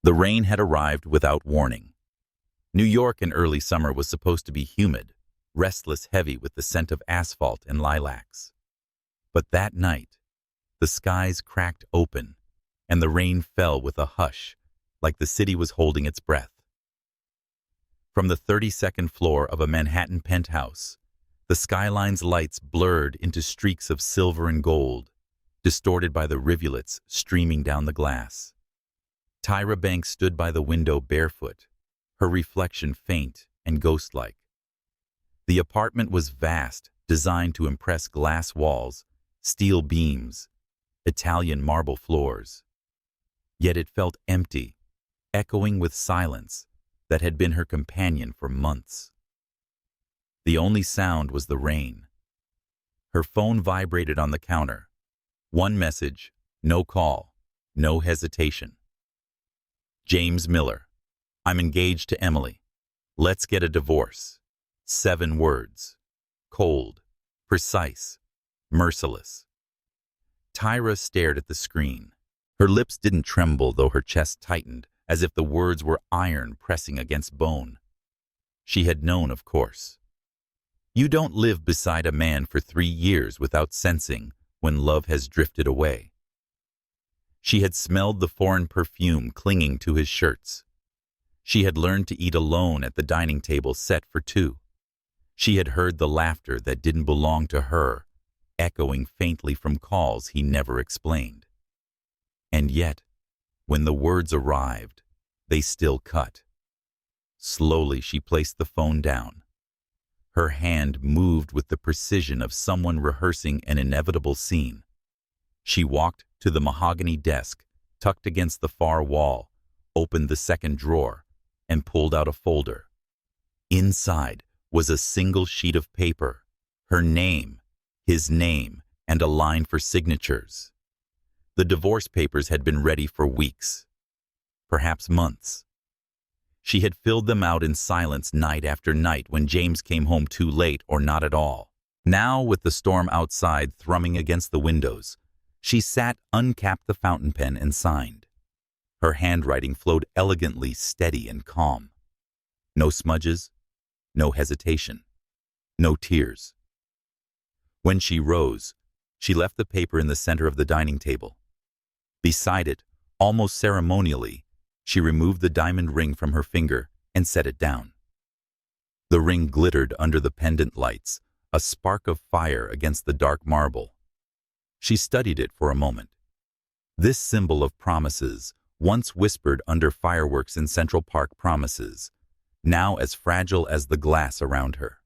The rain had arrived without warning. New York in early summer was supposed to be humid, restless, heavy with the scent of asphalt and lilacs. But that night, the skies cracked open, and the rain fell with a hush, like the city was holding its breath. From the 32nd floor of a Manhattan penthouse, the skyline's lights blurred into streaks of silver and gold, distorted by the rivulets streaming down the glass. Tyra Banks stood by the window barefoot, her reflection faint and ghost-like. The apartment was vast, designed to impress glass walls, steel beams, Italian marble floors. Yet it felt empty, echoing with silence that had been her companion for months. The only sound was the rain. Her phone vibrated on the counter. One message, no call, no hesitation. James Miller. I'm engaged to Emily. Let's get a divorce. 7 words. Cold, precise, merciless. Tyra stared at the screen. Her lips didn't tremble, though her chest tightened, as if the words were iron pressing against bone. She had known, of course. You don't live beside a man for 3 years without sensing when love has drifted away. She had smelled the foreign perfume clinging to his shirts. She had learned to eat alone at the dining table set for 2. She had heard the laughter that didn't belong to her, echoing faintly from calls he never explained. And yet, when the words arrived, they still cut. Slowly she placed the phone down. Her hand moved with the precision of someone rehearsing an inevitable scene. She walked to the mahogany desk, tucked against the far wall, opened the second drawer, and pulled out a folder. Inside was a single sheet of paper, her name, his name, and a line for signatures. The divorce papers had been ready for weeks, perhaps months. She had filled them out in silence night after night when James came home too late or not at all. Now, with the storm outside thrumming against the windows, she sat, uncapped the fountain pen, and signed. Her handwriting flowed elegantly, steady and calm. No smudges, no hesitation, no tears. When she rose, she left the paper in the center of the dining table. Beside it, almost ceremonially, she removed the diamond ring from her finger and set it down. The ring glittered under the pendant lights, a spark of fire against the dark marble. She studied it for a moment. This symbol of promises, once whispered under fireworks in Central Park promises, now as fragile as the glass around her.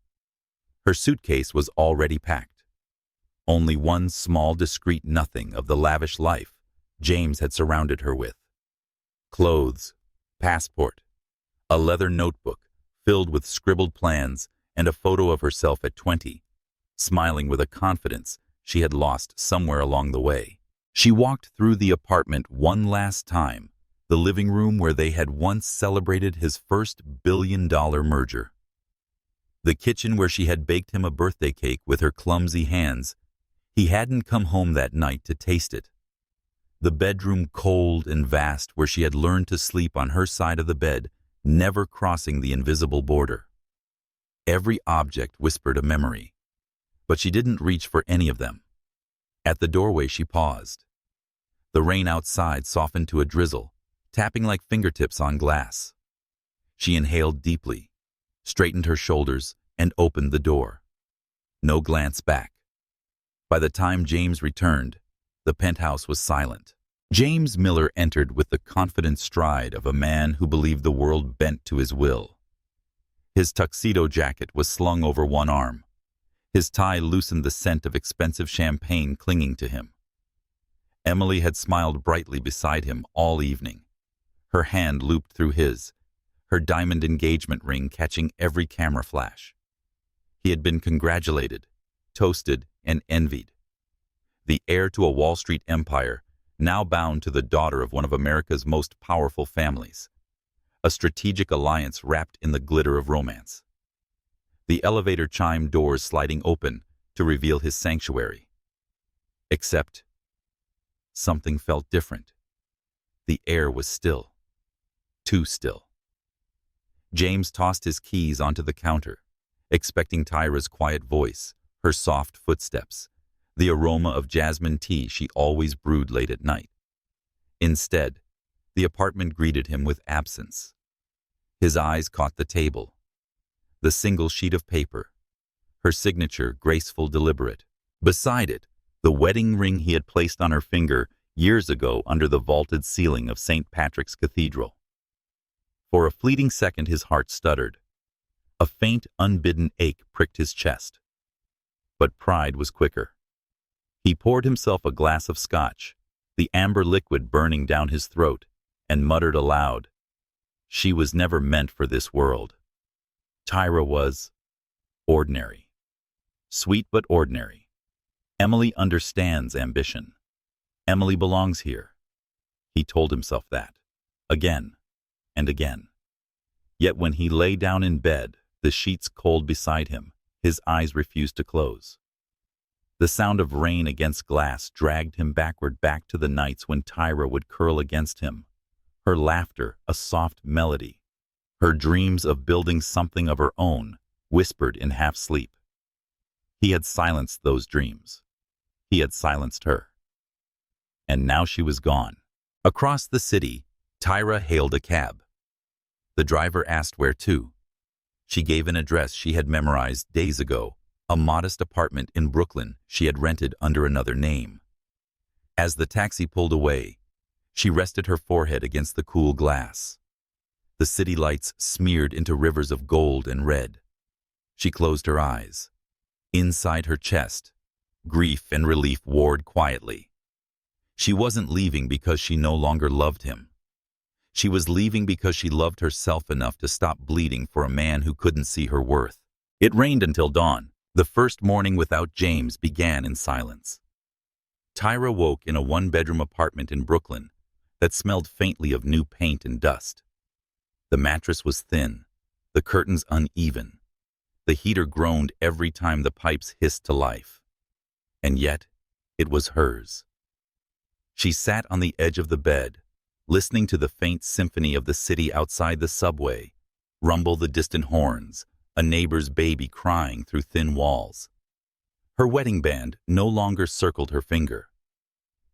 Her suitcase was already packed. Only one small, discreet nothing of the lavish life James had surrounded her with. Clothes, passport, a leather notebook filled with scribbled plans, and a photo of herself at 20, smiling with a confidence she had lost somewhere along the way. She walked through the apartment one last time, the living room where they had once celebrated his first billion-dollar merger. The kitchen where she had baked him a birthday cake with her clumsy hands. He hadn't come home that night to taste it. The bedroom, cold and vast, where she had learned to sleep on her side of the bed, never crossing the invisible border. Every object whispered a memory, but she didn't reach for any of them. At the doorway she paused. The rain outside softened to a drizzle, tapping like fingertips on glass. She inhaled deeply, straightened her shoulders, and opened the door. No glance back. By the time James returned, the penthouse was silent. James Miller entered with the confident stride of a man who believed the world bent to his will. His tuxedo jacket was slung over one arm. His tie loosened the scent of expensive champagne clinging to him. Emily had smiled brightly beside him all evening. Her hand looped through his, her diamond engagement ring catching every camera flash. He had been congratulated, toasted, and envied. The heir to a Wall Street empire, now bound to the daughter of one of America's most powerful families. A strategic alliance wrapped in the glitter of romance. The elevator chimed doors sliding open to reveal his sanctuary. Except, something felt different. The air was still. too still. James tossed his keys onto the counter, expecting Tyra's quiet voice, her soft footsteps, the aroma of jasmine tea she always brewed late at night. Instead, the apartment greeted him with absence. His eyes caught the table, the single sheet of paper, her signature graceful, deliberate. Beside it, the wedding ring he had placed on her finger years ago under the vaulted ceiling of St. Patrick's Cathedral. For a fleeting second his heart stuttered. A faint, unbidden ache pricked his chest. But pride was quicker. He poured himself a glass of scotch, the amber liquid burning down his throat, and muttered aloud, "She was never meant for this world." Tyra was ordinary. Sweet but ordinary. Emily understands ambition. Emily belongs here. He told himself that, again and again. Yet when he lay down in bed, the sheets cold beside him, his eyes refused to close. The sound of rain against glass dragged him backward back to the nights when Tyra would curl against him, her laughter a soft melody, her dreams of building something of her own, whispered in half-sleep. He had silenced those dreams. He had silenced her. And now she was gone. Across the city, Tyra hailed a cab. The driver asked where to. She gave an address she had memorized days ago, a modest apartment in Brooklyn she had rented under another name. As the taxi pulled away, she rested her forehead against the cool glass. The city lights smeared into rivers of gold and red. She closed her eyes. Inside her chest, grief and relief warred quietly. She wasn't leaving because she no longer loved him. She was leaving because she loved herself enough to stop bleeding for a man who couldn't see her worth. It rained until dawn. The first morning without James began in silence. Tyra woke in a one-bedroom apartment in Brooklyn that smelled faintly of new paint and dust. The mattress was thin, the curtains uneven. The heater groaned every time the pipes hissed to life. And yet, it was hers. She sat on the edge of the bed, listening to the faint symphony of the city outside the subway, rumble the distant horns, a neighbor's baby crying through thin walls. Her wedding band no longer circled her finger.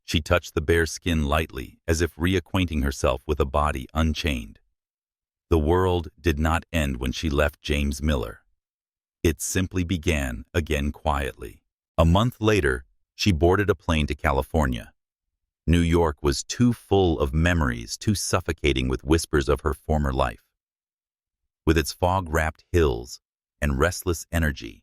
She touched the bare skin lightly, as if reacquainting herself with a body unchained. The world did not end when she left James Miller. It simply began again quietly. A month later, she boarded a plane to California. New York was too full of memories, too suffocating with whispers of her former life. With its fog-wrapped hills and restless energy,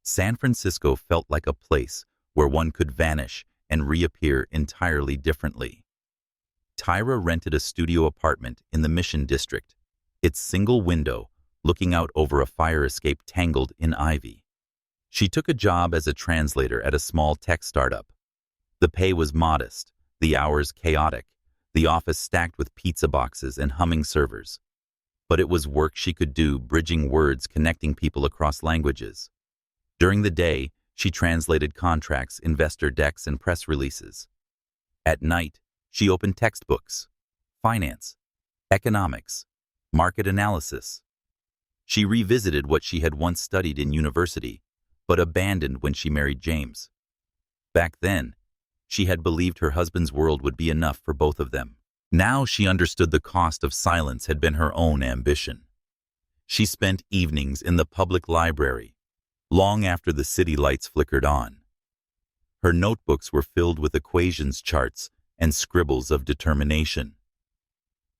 San Francisco felt like a place where one could vanish and reappear entirely differently. Tyra rented a studio apartment in the Mission District, its single window looking out over a fire escape tangled in ivy. She took a job as a translator at a small tech startup. The pay was modest, the hours chaotic, the office stacked with pizza boxes and humming servers. But it was work she could do, bridging words, connecting people across languages. During the day, she translated contracts, investor decks, and press releases. At night, she opened textbooks, finance, economics, market analysis. She revisited what she had once studied in university, but abandoned when she married James. Back then, she had believed her husband's world would be enough for both of them. Now she understood the cost of silence had been her own ambition. She spent evenings in the public library, long after the city lights flickered on. Her notebooks were filled with equations, charts, and scribbles of determination.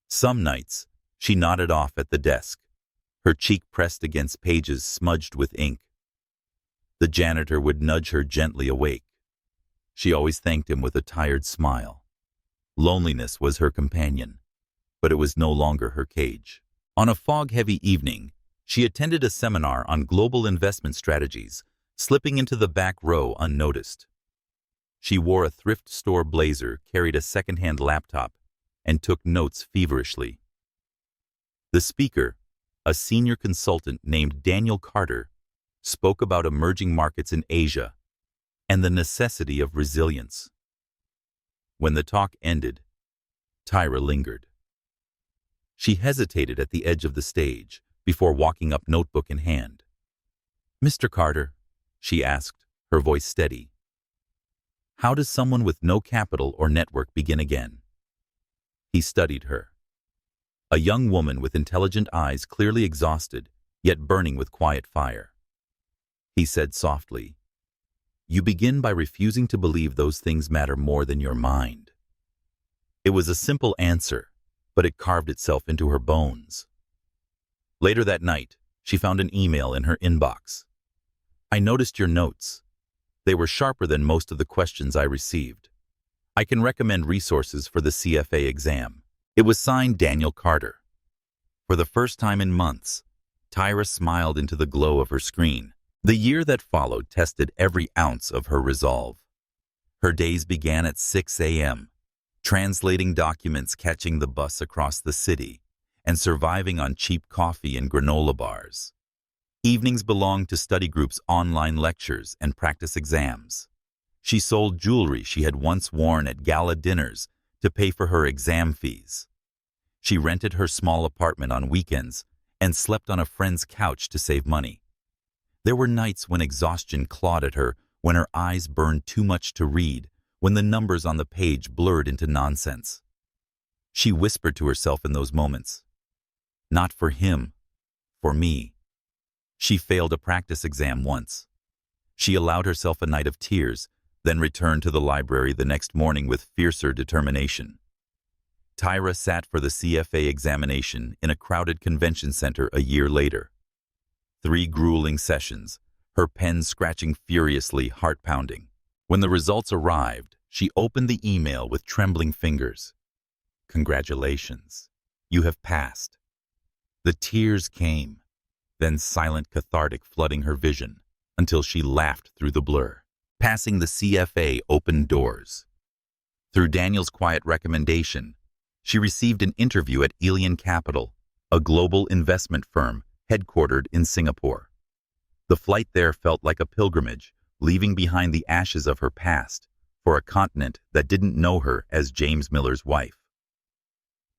Some nights, she nodded off at the desk, her cheek pressed against pages smudged with ink. The janitor would nudge her gently awake. She always thanked him with a tired smile. Loneliness was her companion, but it was no longer her cage. On a fog-heavy evening, she attended a seminar on global investment strategies, slipping into the back row unnoticed. She wore a thrift store blazer, carried a second-hand laptop, and took notes feverishly. The speaker, a senior consultant named Daniel Carter, spoke about emerging markets in Asia and the necessity of resilience. When the talk ended, Tyra lingered. She hesitated at the edge of the stage before walking up, notebook in hand. "Mr. Carter," she asked, her voice steady, "how does someone with no capital or network begin again?" He studied her. A young woman with intelligent eyes, clearly exhausted, yet burning with quiet fire. He said softly, "You begin by refusing to believe those things matter more than your mind." It was a simple answer, but it carved itself into her bones. Later that night, she found an email in her inbox. "I noticed your notes. They were sharper than most of the questions I received. I can recommend resources for the CFA exam." It was signed Daniel Carter. For the first time in months, Tyra smiled into the glow of her screen. The year that followed tested every ounce of her resolve. Her days began at 6 a.m., translating documents, catching the bus across the city, and surviving on cheap coffee and granola bars. Evenings belonged to study groups, online lectures, and practice exams. She sold jewelry she had once worn at gala dinners to pay for her exam fees. She rented her small apartment on weekends and slept on a friend's couch to save money. There were nights when exhaustion clawed at her, when her eyes burned too much to read, when the numbers on the page blurred into nonsense. She whispered to herself in those moments, "Not for him, for me." She failed a practice exam once. She allowed herself a night of tears, then returned to the library the next morning with fiercer determination. Tyra sat for the CFA examination in a crowded convention center a year later. 3 grueling sessions, her pen scratching furiously, heart pounding. When the results arrived, she opened the email with trembling fingers. "Congratulations, you have passed." The tears came, then silent, cathartic, flooding her vision, until she laughed through the blur. Passing the CFA opened doors. Through Daniel's quiet recommendation, she received an interview at Alien Capital, a global investment firm headquartered in Singapore. The flight there felt like a pilgrimage, leaving behind the ashes of her past for a continent that didn't know her as James Miller's wife.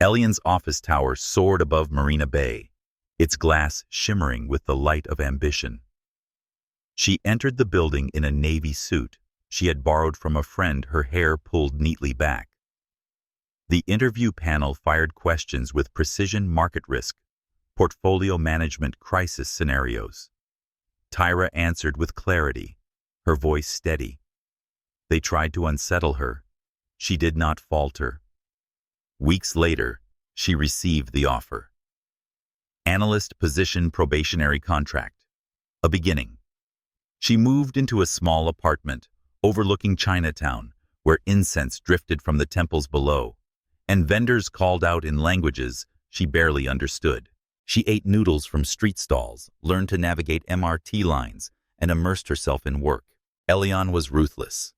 Alien's office tower soared above Marina Bay, its glass shimmering with the light of ambition. She entered the building in a navy suit she had borrowed from a friend, her hair pulled neatly back. The interview panel fired questions with precision: market risk, portfolio management, crisis scenarios. Tyra answered with clarity, her voice steady. They tried to unsettle her. She did not falter. Weeks later, she received the offer. Analyst position, probationary contract. A beginning. She moved into a small apartment overlooking Chinatown, where incense drifted from the temples below, and vendors called out in languages she barely understood. She ate noodles from street stalls, learned to navigate MRT lines, and immersed herself in work. Elion was ruthless.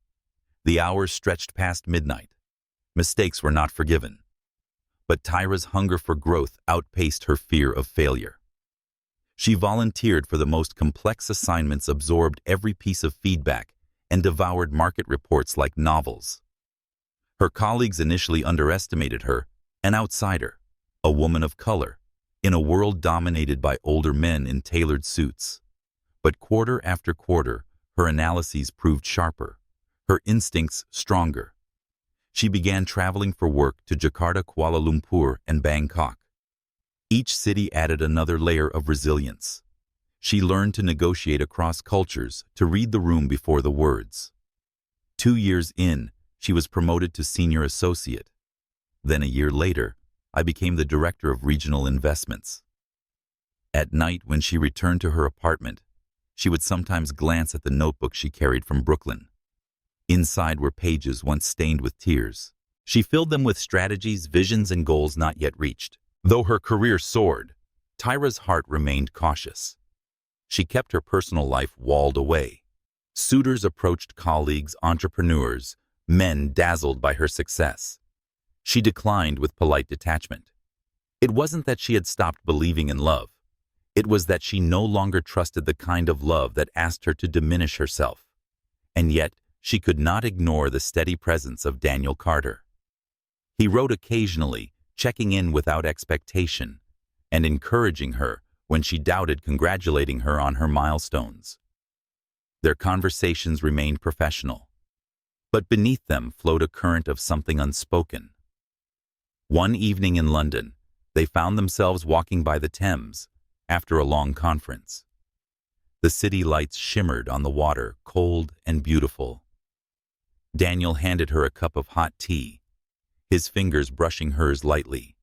The hours stretched past midnight. Mistakes were not forgiven. But Tyra's hunger for growth outpaced her fear of failure. She volunteered for the most complex assignments, absorbed every piece of feedback, and devoured market reports like novels. Her colleagues initially underestimated her, an outsider, a woman of color, in a world dominated by older men in tailored suits. But quarter after quarter, her analyses proved sharper, her instincts stronger. She began traveling for work to Jakarta, Kuala Lumpur, and Bangkok. Each city added another layer of resilience. She learned to negotiate across cultures, to read the room before the words. 2 years in, she was promoted to senior associate. Then a year later, I became the director of regional investments. At night, when she returned to her apartment, she would sometimes glance at the notebook she carried from Brooklyn. Inside were pages once stained with tears. She filled them with strategies, visions, and goals not yet reached. Though her career soared, Tyra's heart remained cautious. She kept her personal life walled away. Suitors approached, colleagues, entrepreneurs, men dazzled by her success. She declined with polite detachment. It wasn't that she had stopped believing in love. It was that she no longer trusted the kind of love that asked her to diminish herself. And yet, she could not ignore the steady presence of Daniel Carter. He wrote occasionally, checking in without expectation, and encouraging her when she doubted, congratulating her on her milestones. Their conversations remained professional, but beneath them flowed a current of something unspoken. One evening in London, they found themselves walking by the Thames after a long conference. The city lights shimmered on the water, cold and beautiful. Daniel handed her a cup of hot tea, his fingers brushing hers lightly.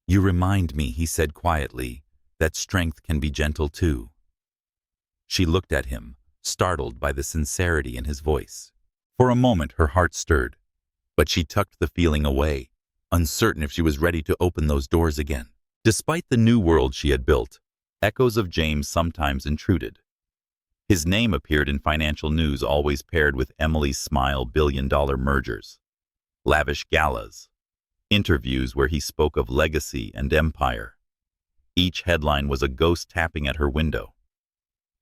"You remind me," he said quietly, "that strength can be gentle too." She looked at him, startled by the sincerity in his voice. For a moment her heart stirred, but she tucked the feeling away, uncertain if she was ready to open those doors again. Despite the new world she had built, echoes of James sometimes intruded. His name appeared in financial news, always paired with Emily's smile, billion-dollar mergers, lavish galas, interviews where he spoke of legacy and empire. Each headline was a ghost tapping at her window.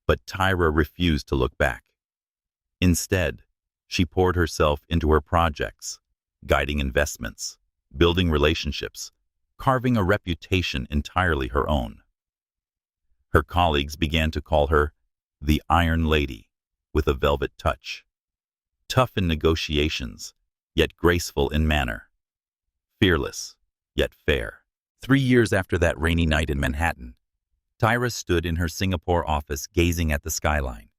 But Tyra refused to look back. Instead, she poured herself into her projects, guiding investments, building relationships, carving a reputation entirely her own. Her colleagues began to call her the Iron Lady, with a velvet touch. Tough in negotiations, yet graceful in manner. Fearless, yet fair. 3 years after that rainy night in Manhattan, Tyra stood in her Singapore office gazing at the skyline.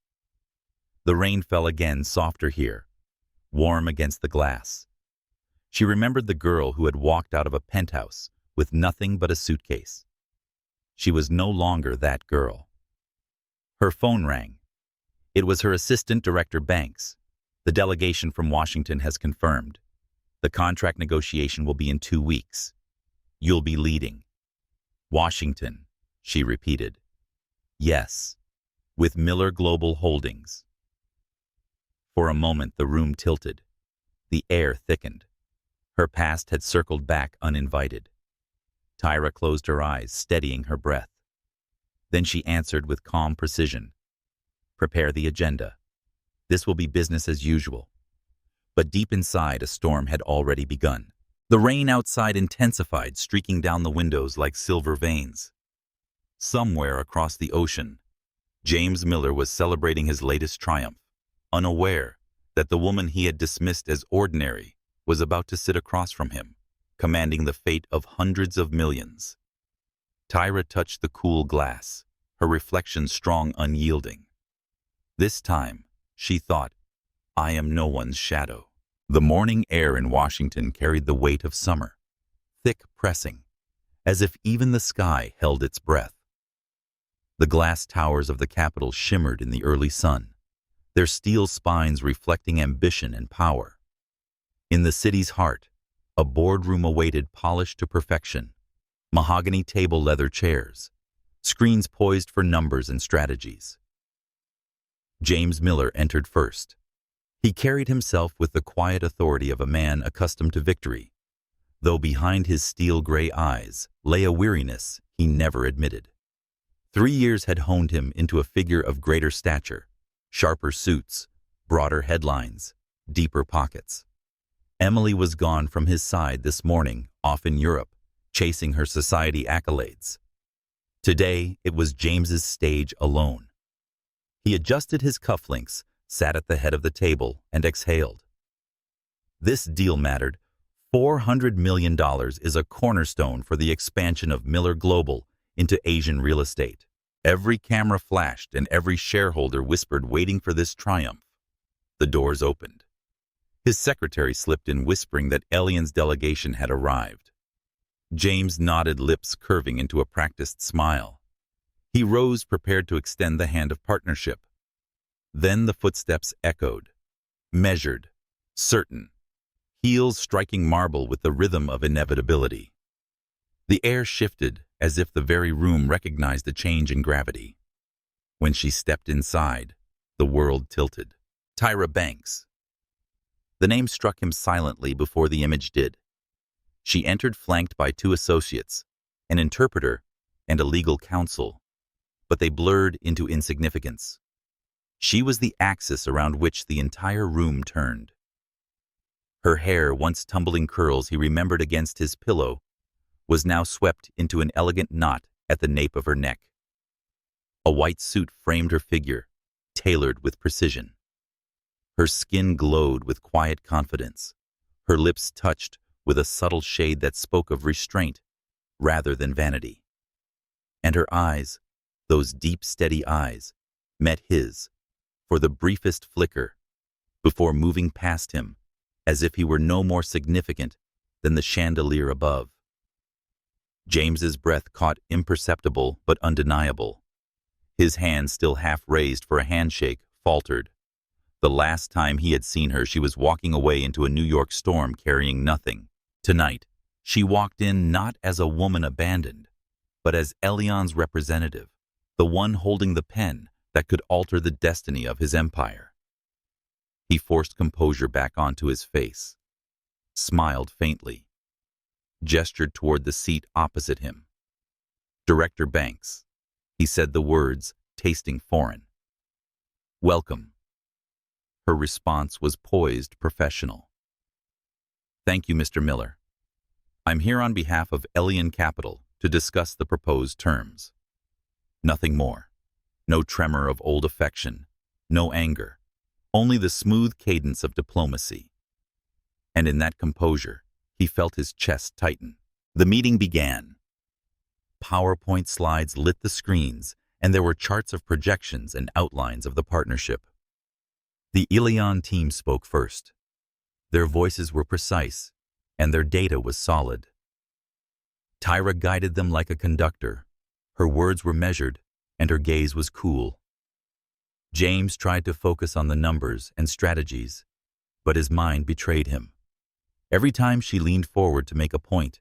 The rain fell again, softer here, warm against the glass. She remembered the girl who had walked out of a penthouse with nothing but a suitcase. She was no longer that girl. Her phone rang. It was her assistant director, Banks. "The delegation from Washington has confirmed. The contract negotiation will be in 2 weeks. You'll be leading." "Washington," she repeated. "Yes, with Miller Global Holdings." For a moment the room tilted. The air thickened. Her past had circled back uninvited. Tyra closed her eyes, steadying her breath. Then she answered with calm precision. "Prepare the agenda. This will be business as usual." But deep inside, a storm had already begun. The rain outside intensified, streaking down the windows like silver veins. Somewhere across the ocean, James Miller was celebrating his latest triumph, unaware that the woman he had dismissed as ordinary was about to sit across from him, commanding the fate of hundreds of millions. Tyra touched the cool glass, her reflection strong, unyielding. This time, she thought, I am no one's shadow. The morning air in Washington carried the weight of summer, thick, pressing, as if even the sky held its breath. The glass towers of the Capitol shimmered in the early sun, their steel spines reflecting ambition and power. In the city's heart, a boardroom awaited, polished to perfection. Mahogany table leather chairs, screens poised for numbers and strategies. James Miller entered first. He carried himself with the quiet authority of a man accustomed to victory, though behind his steel-gray eyes lay a weariness he never admitted. 3 years had honed him into a figure of greater stature, sharper suits, broader headlines, deeper pockets. Emily was gone from his side this morning, off in Europe, chasing her society accolades. Today, it was James's stage alone. He adjusted his cufflinks, sat at the head of the table, and exhaled. This deal mattered. $400 million is a cornerstone for the expansion of Miller Global into Asian real estate. Every camera flashed and every shareholder whispered, waiting for this triumph. The doors opened. His secretary slipped in, whispering that Elian's delegation had arrived. James nodded, lips curving into a practiced smile. He rose, prepared to extend the hand of partnership. Then the footsteps echoed, measured, certain, heels striking marble with the rhythm of inevitability. The air shifted as if the very room recognized the change in gravity. When she stepped inside, the world tilted. Tyra Banks. The name struck him silently before the image did. She entered flanked by 2 associates, an interpreter and a legal counsel, but they blurred into insignificance. She was the axis around which the entire room turned. Her hair, once tumbling curls he remembered against his pillow, was now swept into an elegant knot at the nape of her neck. A white suit framed her figure, tailored with precision. Her skin glowed with quiet confidence, her lips touched with a subtle shade that spoke of restraint rather than vanity. And her eyes, those deep, steady eyes, met his for the briefest flicker before moving past him as if he were no more significant than the chandelier above. James's breath caught imperceptible but undeniable. His hand, still half raised for a handshake, faltered. The last time he had seen her, she was walking away into a New York storm carrying nothing. Tonight, she walked in not as a woman abandoned, but as Elion's representative, the one holding the pen that could alter the destiny of his empire. He forced composure back onto his face, smiled faintly, gestured toward the seat opposite him. "Director Banks," he said the words, tasting foreign. "Welcome." Her response was poised, professional. "Thank you, Mr. Miller. I'm here on behalf of Elion Capital to discuss the proposed terms." Nothing more. No tremor of old affection, no anger, only the smooth cadence of diplomacy. And in that composure, he felt his chest tighten. The meeting began. PowerPoint slides lit the screens, and there were charts of projections and outlines of the partnership. The Elion team spoke first. Their voices were precise, and their data was solid. Tyra guided them like a conductor. Her words were measured, and her gaze was cool. James tried to focus on the numbers and strategies, but his mind betrayed him. Every time she leaned forward to make a point,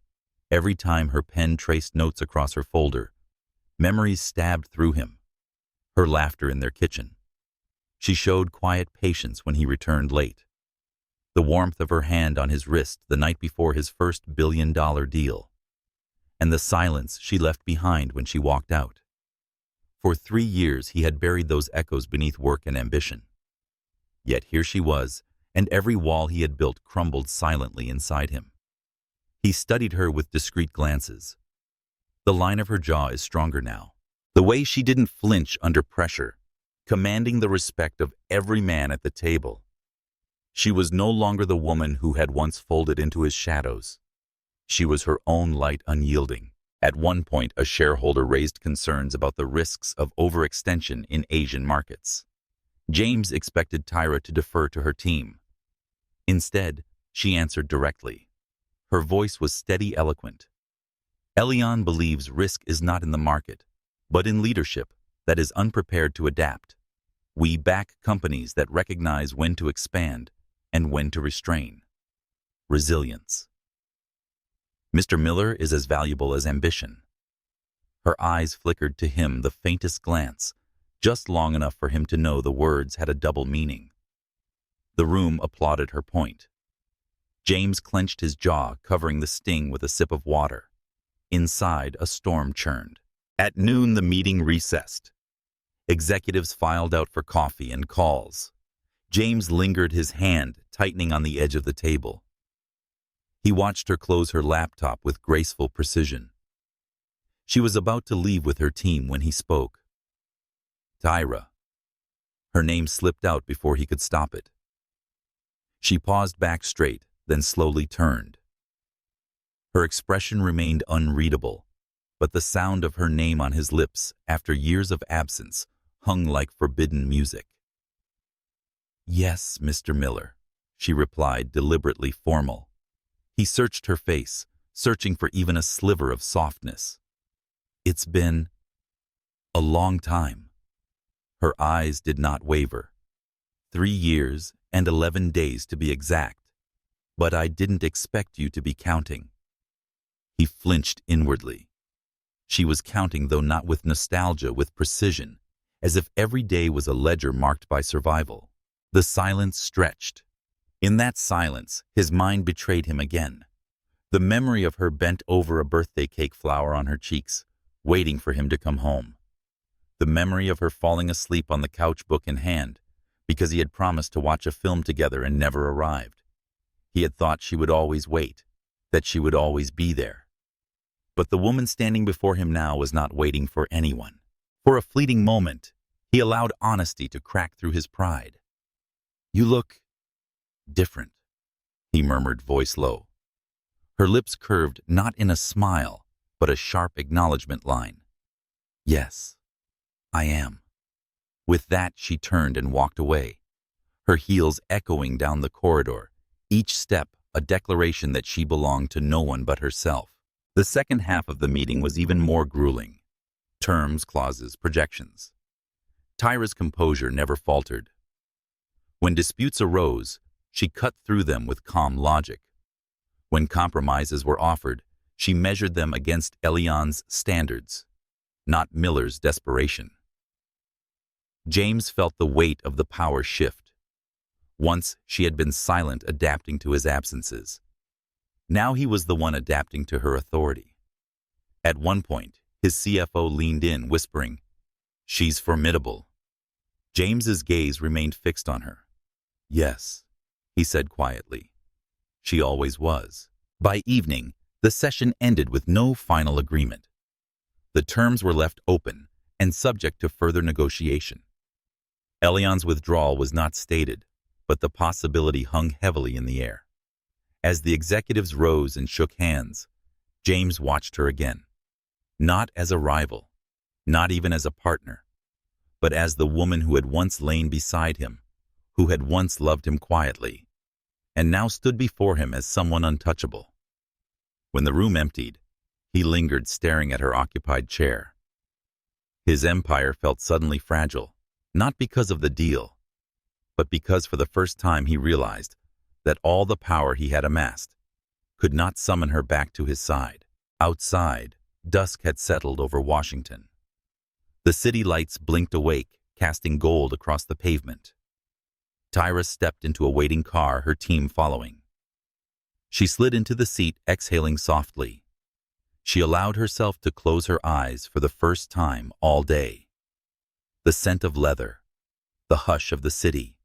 every time her pen traced notes across her folder, memories stabbed through him. Her laughter in their kitchen. She showed quiet patience when he returned late. The warmth of her hand on his wrist the night before his first billion-dollar deal. And the silence she left behind when she walked out. For 3 years he had buried those echoes beneath work and ambition. Yet here she was, and every wall he had built crumbled silently inside him. He studied her with discreet glances. The line of her jaw is stronger now. The way she didn't flinch under pressure, commanding the respect of every man at the table. She was no longer the woman who had once folded into his shadows. She was her own light, unyielding. At one point, a shareholder raised concerns about the risks of overextension in Asian markets. James expected Tyra to defer to her team. Instead, she answered directly. Her voice was steady, eloquent. Elion believes risk is not in the market, but in leadership that is unprepared to adapt. We back companies that recognize when to expand and when to restrain. Resilience. Mr. Miller is as valuable as ambition. Her eyes flickered to him the faintest glance, just long enough for him to know the words had a double meaning. The room applauded her point. James clenched his jaw, covering the sting with a sip of water. Inside, a storm churned. At noon, the meeting recessed. Executives filed out for coffee and calls. James lingered, his hand tightening on the edge of the table. He watched her close her laptop with graceful precision. She was about to leave with her team when he spoke. Tyra. Her name slipped out before he could stop it. She paused back straight, then slowly turned. Her expression remained unreadable, but the sound of her name on his lips after years of absence hung like forbidden music. "Yes, Mr. Miller," she replied, deliberately formal. He searched her face, searching for even a sliver of softness. "It's been a long time." Her eyes did not waver. 3 years and 11 days to be exact. But I didn't expect you to be counting. He flinched inwardly. She was counting, though not with nostalgia, with precision, as if every day was a ledger marked by survival. The silence stretched. In that silence, his mind betrayed him again. The memory of her bent over a birthday cake flower on her cheeks, waiting for him to come home. The memory of her falling asleep on the couch, book in hand, because he had promised to watch a film together and never arrived. He had thought she would always wait, that she would always be there. But the woman standing before him now was not waiting for anyone. For a fleeting moment, he allowed honesty to crack through his pride. "You look different," he murmured, voice low. Her lips curved not in a smile, but a sharp acknowledgement line. "Yes, I am." With that, she turned and walked away, her heels echoing down the corridor, each step a declaration that she belonged to no one but herself. The second half of the meeting was even more grueling. Terms, clauses, projections. Tyra's composure never faltered. When disputes arose, she cut through them with calm logic. When compromises were offered, she measured them against Elian's standards, not Miller's desperation. James felt the weight of the power shift. Once she had been silent, adapting to his absences. Now he was the one adapting to her authority. At one point, his CFO leaned in, whispering, "She's formidable." James's gaze remained fixed on her. "Yes," he said quietly. "She always was." By evening, the session ended with no final agreement. The terms were left open and subject to further negotiation. Elian's withdrawal was not stated, but the possibility hung heavily in the air. As the executives rose and shook hands, James watched her again. Not as a rival, not even as a partner, but as the woman who had once lain beside him, who had once loved him quietly, and now stood before him as someone untouchable. When the room emptied, he lingered, staring at her occupied chair. His empire felt suddenly fragile, not because of the deal, but because for the first time he realized that all the power he had amassed could not summon her back to his side. Outside, dusk had settled over Washington. The city lights blinked awake, casting gold across the pavement. Tyra stepped into a waiting car, her team following. She slid into the seat, exhaling softly. She allowed herself to close her eyes for the first time all day. The scent of leather, the hush of the city,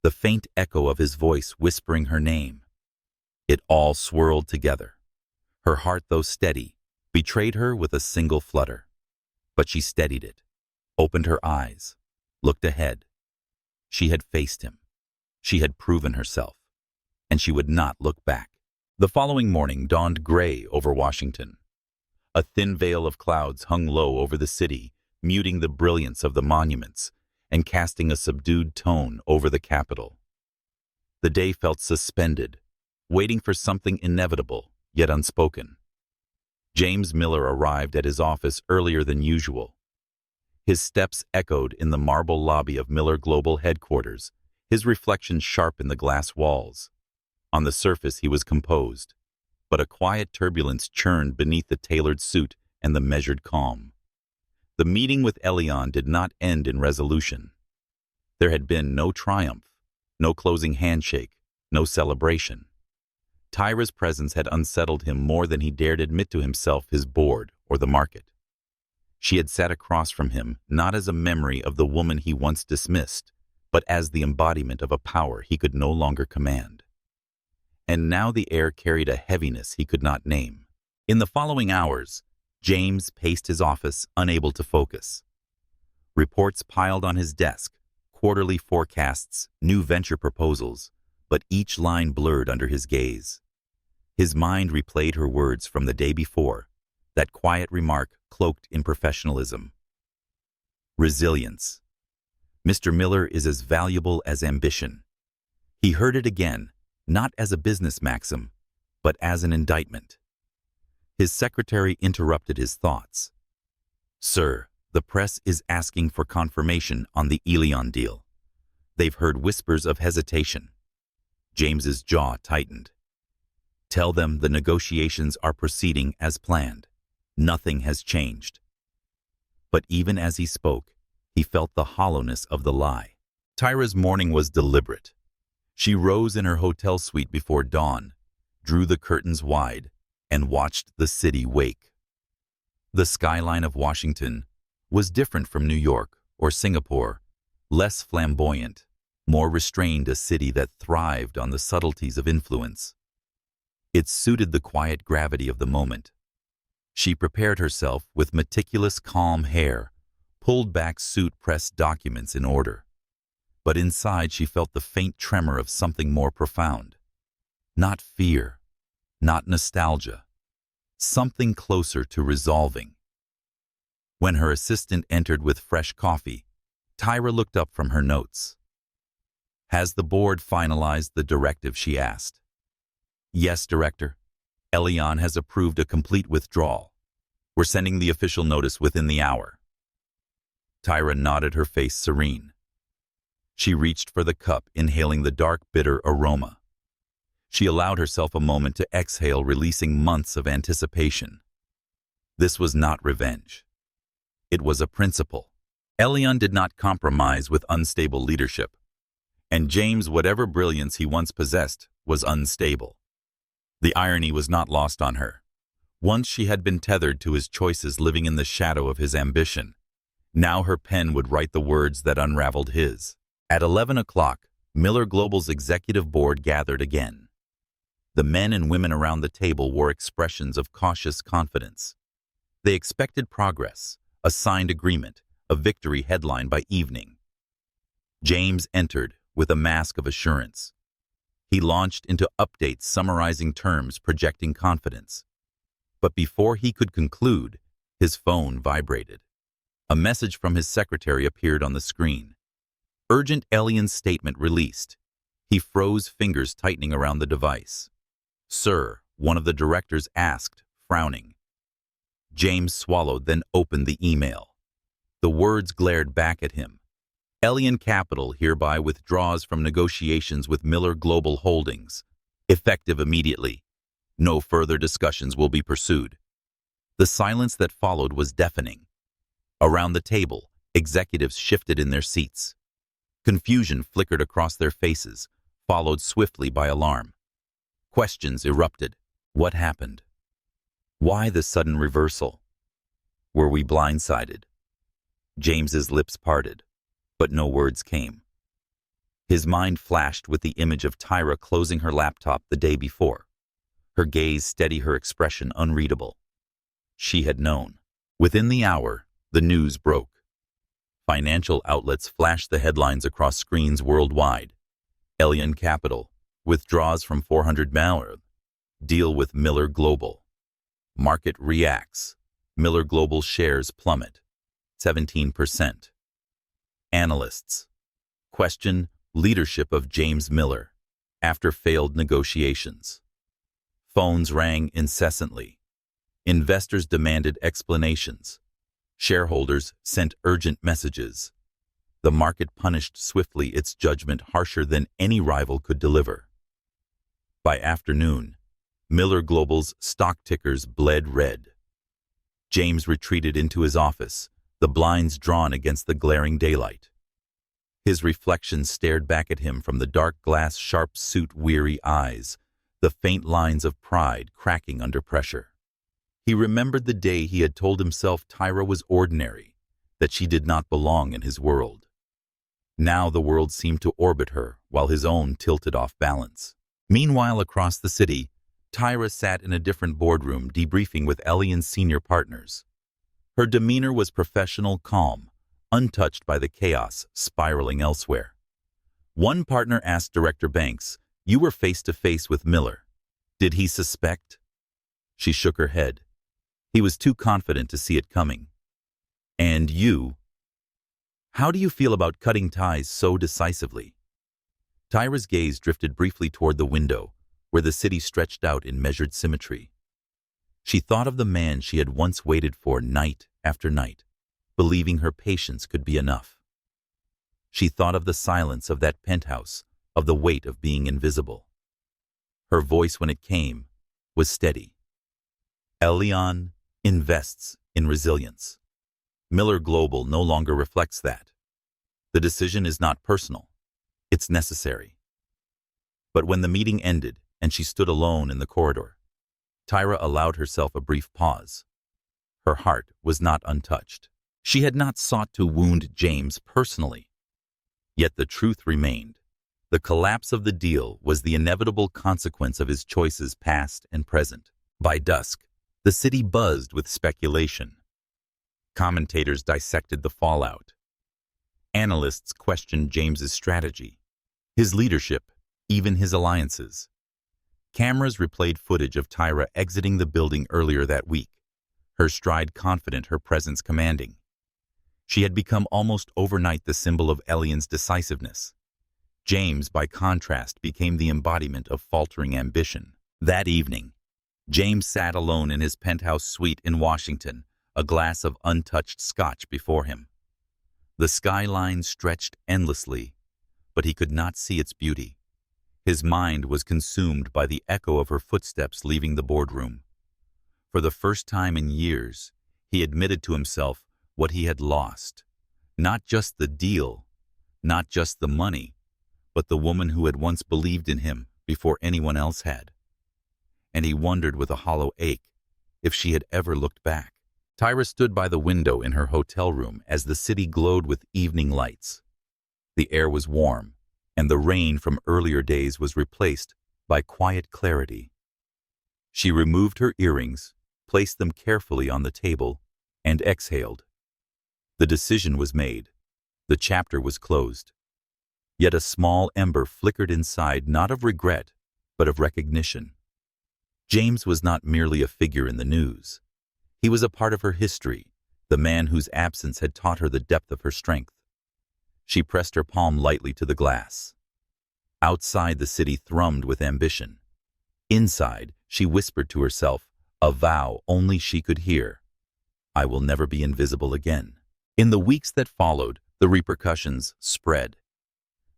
the faint echo of his voice whispering her name. It all swirled together. Her heart, though steady, betrayed her with a single flutter. But she steadied it, opened her eyes, looked ahead. She had faced him. She had proven herself, and she would not look back. The following morning dawned gray over Washington. A thin veil of clouds hung low over the city, muting the brilliance of the monuments and casting a subdued tone over the Capitol. The day felt suspended, waiting for something inevitable, yet unspoken. James Miller arrived at his office earlier than usual. His steps echoed in the marble lobby of Miller Global headquarters, his reflection sharp in the glass walls. On the surface he was composed, but a quiet turbulence churned beneath the tailored suit and the measured calm. The meeting with Elian did not end in resolution. There had been no triumph, no closing handshake, no celebration. Tyra's presence had unsettled him more than he dared admit to himself, his board, or the market. She had sat across from him, not as a memory of the woman he once dismissed, but as the embodiment of a power he could no longer command. And now the air carried a heaviness he could not name. In the following hours, James paced his office, unable to focus. Reports piled on his desk, quarterly forecasts, new venture proposals, but each line blurred under his gaze. His mind replayed her words from the day before, that quiet remark cloaked in professionalism. Resilience. Mr. Miller is as valuable as ambition. He heard it again, not as a business maxim, but as an indictment. His secretary interrupted his thoughts. "Sir, the press is asking for confirmation on the Elian deal. They've heard whispers of hesitation." James's jaw tightened. "Tell them the negotiations are proceeding as planned. Nothing has changed." But even as he spoke, he felt the hollowness of the lie. Tyra's morning was deliberate. She rose in her hotel suite before dawn, drew the curtains wide, and watched the city wake. The skyline of Washington was different from New York or Singapore, less flamboyant, more restrained, a city that thrived on the subtleties of influence. It suited the quiet gravity of the moment. She prepared herself with meticulous, calm hair, pulled back suit, pressed documents in order. But inside she felt the faint tremor of something more profound. Not fear, not nostalgia, something closer to resolving. When her assistant entered with fresh coffee, Tyra looked up from her notes. "Has the board finalized the directive?" she asked. "Yes, Director. Elion has approved a complete withdrawal. We're sending the official notice within the hour." Tyra nodded, her face serene. She reached for the cup, inhaling the dark, bitter aroma. She allowed herself a moment to exhale, releasing months of anticipation. This was not revenge. It was a principle. Elion did not compromise with unstable leadership. And James, whatever brilliance he once possessed, was unstable. The irony was not lost on her. Once she had been tethered to his choices, living in the shadow of his ambition. Now her pen would write the words that unraveled his. At 11 o'clock, Miller Global's executive board gathered again. The men and women around the table wore expressions of cautious confidence. They expected progress, a signed agreement, a victory headline by evening. James entered with a mask of assurance. He launched into updates summarizing terms, projecting confidence. But before he could conclude, his phone vibrated. A message from his secretary appeared on the screen. Urgent, Elion's statement released. He froze, fingers tightening around the device. "Sir," one of the directors asked, frowning. James swallowed, then opened the email. The words glared back at him. "Elion Capital hereby withdraws from negotiations with Miller Global Holdings, effective immediately. No further discussions will be pursued." The silence that followed was deafening. Around the table, executives shifted in their seats. Confusion flickered across their faces, followed swiftly by alarm. Questions erupted. What happened? Why the sudden reversal? Were we blindsided? James's lips parted, but no words came. His mind flashed with the image of Tyra closing her laptop the day before. Her gaze steady, her expression unreadable. She had known. Within the hour, the news broke. Financial outlets flashed the headlines across screens worldwide. Elion Capital withdraws from $400 million. Deal with Miller Global. Market reacts. Miller Global shares plummet 17%. Analysts question leadership of James Miller after failed negotiations. Phones rang incessantly. Investors demanded explanations. Shareholders sent urgent messages. The market punished swiftly, its judgment harsher than any rival could deliver. By afternoon, Miller Global's stock tickers bled red. James retreated into his office, the blinds drawn against the glaring daylight. His reflection stared back at him from the dark glass, sharp suit, weary eyes, the faint lines of pride cracking under pressure. He remembered the day he had told himself Tyra was ordinary, that she did not belong in his world. Now the world seemed to orbit her, while his own tilted off balance. Meanwhile, across the city, Tyra sat in a different boardroom, debriefing with Elion's senior partners. Her demeanor was professional, calm, untouched by the chaos spiraling elsewhere. One partner asked Director Banks, "You were face to face with Miller. Did he suspect?" She shook her head. He was too confident to see it coming. "And you? How do you feel about cutting ties so decisively?" Tyra's gaze drifted briefly toward the window, where the city stretched out in measured symmetry. She thought of the man she had once waited for night after night, believing her patience could be enough. She thought of the silence of that penthouse, of the weight of being invisible. Her voice, when it came, was steady. "Elion invests in resilience. Miller Global no longer reflects that. The decision is not personal. It's necessary." But when the meeting ended and she stood alone in the corridor, Tyra allowed herself a brief pause. Her heart was not untouched. She had not sought to wound James personally. Yet the truth remained. The collapse of the deal was the inevitable consequence of his choices past and present. By dusk, the city buzzed with speculation. Commentators dissected the fallout. Analysts questioned James's strategy, his leadership, even his alliances. Cameras replayed footage of Tyra exiting the building earlier that week, her stride confident, her presence commanding. She had become almost overnight the symbol of Elian's decisiveness. James, by contrast, became the embodiment of faltering ambition. That evening, James sat alone in his penthouse suite in Washington, a glass of untouched scotch before him. The skyline stretched endlessly, but he could not see its beauty. His mind was consumed by the echo of her footsteps leaving the boardroom. For the first time in years, he admitted to himself what he had lost. Not just the deal, not just the money, but the woman who had once believed in him before anyone else had. And he wondered with a hollow ache if she had ever looked back. Tyra stood by the window in her hotel room as the city glowed with evening lights. The air was warm, and the rain from earlier days was replaced by quiet clarity. She removed her earrings, placed them carefully on the table, and exhaled. The decision was made. The chapter was closed. Yet a small ember flickered inside, not of regret, but of recognition. James was not merely a figure in the news. He was a part of her history, the man whose absence had taught her the depth of her strength. She pressed her palm lightly to the glass. Outside, the city thrummed with ambition. Inside, she whispered to herself, a vow only she could hear. I will never be invisible again. In the weeks that followed, the repercussions spread.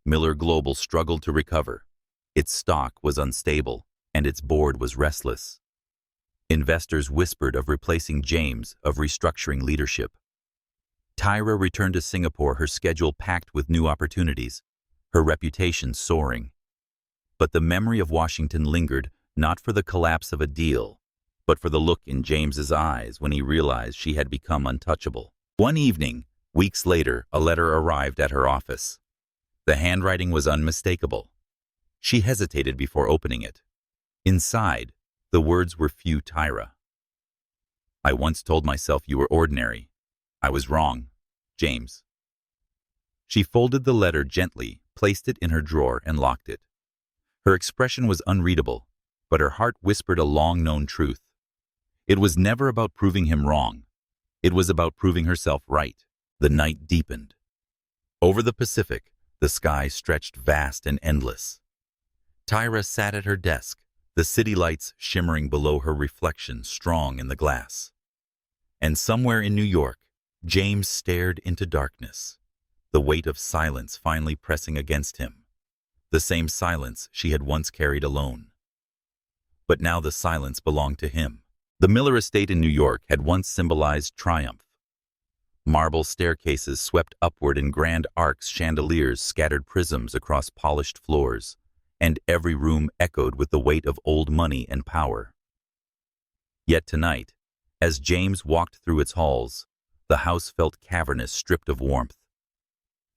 Miller Global struggled to recover. Its stock was unstable, and its board was restless. Investors whispered of replacing James, of restructuring leadership. Tyra returned to Singapore, her schedule packed with new opportunities, her reputation soaring. But the memory of Washington lingered, not for the collapse of a deal, but for the look in James's eyes when he realized she had become untouchable. One evening, weeks later, a letter arrived at her office. The handwriting was unmistakable. She hesitated before opening it. Inside, the words were few. Tyra. I once told myself you were ordinary. I was wrong, James. She folded the letter gently, placed it in her drawer, and locked it. Her expression was unreadable, but her heart whispered a long-known truth. It was never about proving him wrong. It was about proving herself right. The night deepened. Over the Pacific, the sky stretched vast and endless. Tyra sat at her desk, the city lights shimmering below her reflection strong in the glass. And somewhere in New York, James stared into darkness, the weight of silence finally pressing against him, the same silence she had once carried alone. But now the silence belonged to him. The Miller estate in New York had once symbolized triumph. Marble staircases swept upward in grand arcs, chandeliers scattered prisms across polished floors, and every room echoed with the weight of old money and power. Yet tonight, as James walked through its halls, the house felt cavernous, stripped of warmth.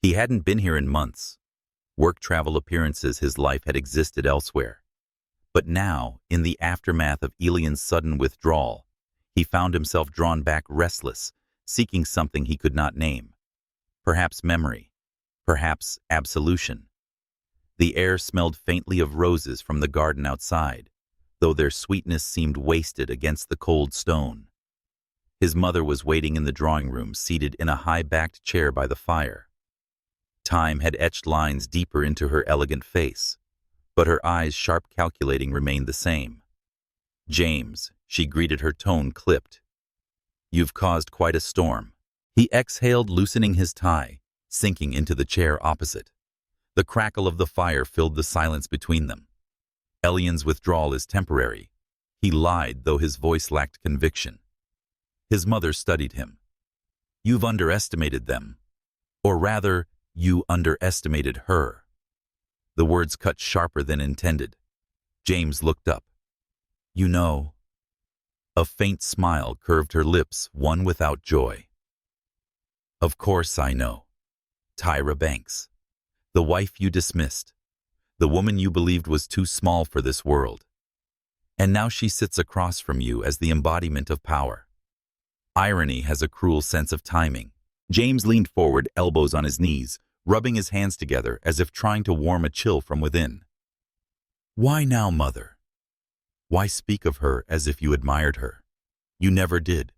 He hadn't been here in months. Work travel appearances, his life had existed elsewhere. But now, in the aftermath of Elian's sudden withdrawal, he found himself drawn back, restless, seeking something he could not name. Perhaps memory, perhaps absolution. The air smelled faintly of roses from the garden outside, though their sweetness seemed wasted against the cold stone. His mother was waiting in the drawing room, seated in a high-backed chair by the fire. Time had etched lines deeper into her elegant face, but her eyes, sharp calculating, remained the same. James, she greeted, her tone clipped. You've caused quite a storm. He exhaled, loosening his tie, sinking into the chair opposite. The crackle of the fire filled the silence between them. Elian's withdrawal is temporary. He lied, though his voice lacked conviction. His mother studied him. You've underestimated them. Or rather, you underestimated her. The words cut sharper than intended. James looked up. You know. A faint smile curved her lips, one without joy. Of course I know. Tyra Banks. The wife you dismissed. the woman you believed was too small for this world. And now she sits across from you as the embodiment of power. Irony has a cruel sense of timing. James leaned forward, elbows on his knees, rubbing his hands together as if trying to warm a chill from within. Why now, Mother? Why speak of her as if you admired her? You never did.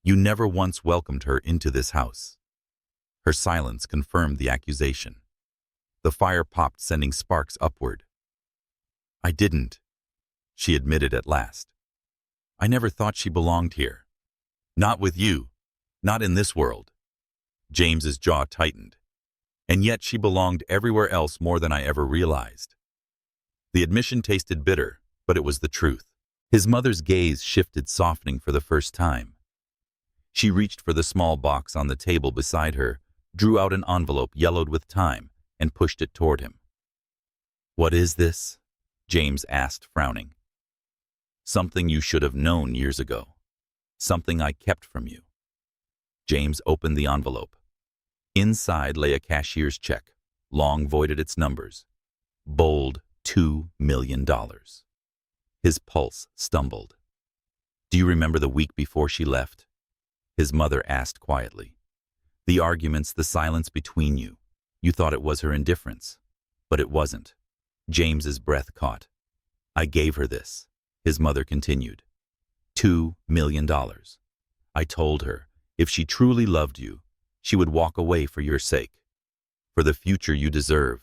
You never once welcomed her into this house. Her silence confirmed the accusation. The fire popped, sending sparks upward. I didn't, she admitted at last. I never thought she belonged here. Not with you. Not in this world. James's jaw tightened. And yet she belonged everywhere else more than I ever realized. The admission tasted bitter, but it was the truth. His mother's gaze shifted, softening for the first time. She reached for the small box on the table beside her, drew out an envelope yellowed with time, and pushed it toward him. What is this? James asked, frowning. Something you should have known years ago. Something I kept from you. James opened the envelope. Inside lay a cashier's check, long voided its numbers. Bold, $2 million. His pulse stumbled. Do you remember the week before she left? His mother asked quietly. The arguments, the silence between you. You thought it was her indifference, but it wasn't. James's breath caught. I gave her this, his mother continued. $2 million. I told her, if she truly loved you, she would walk away for your sake, for the future you deserve.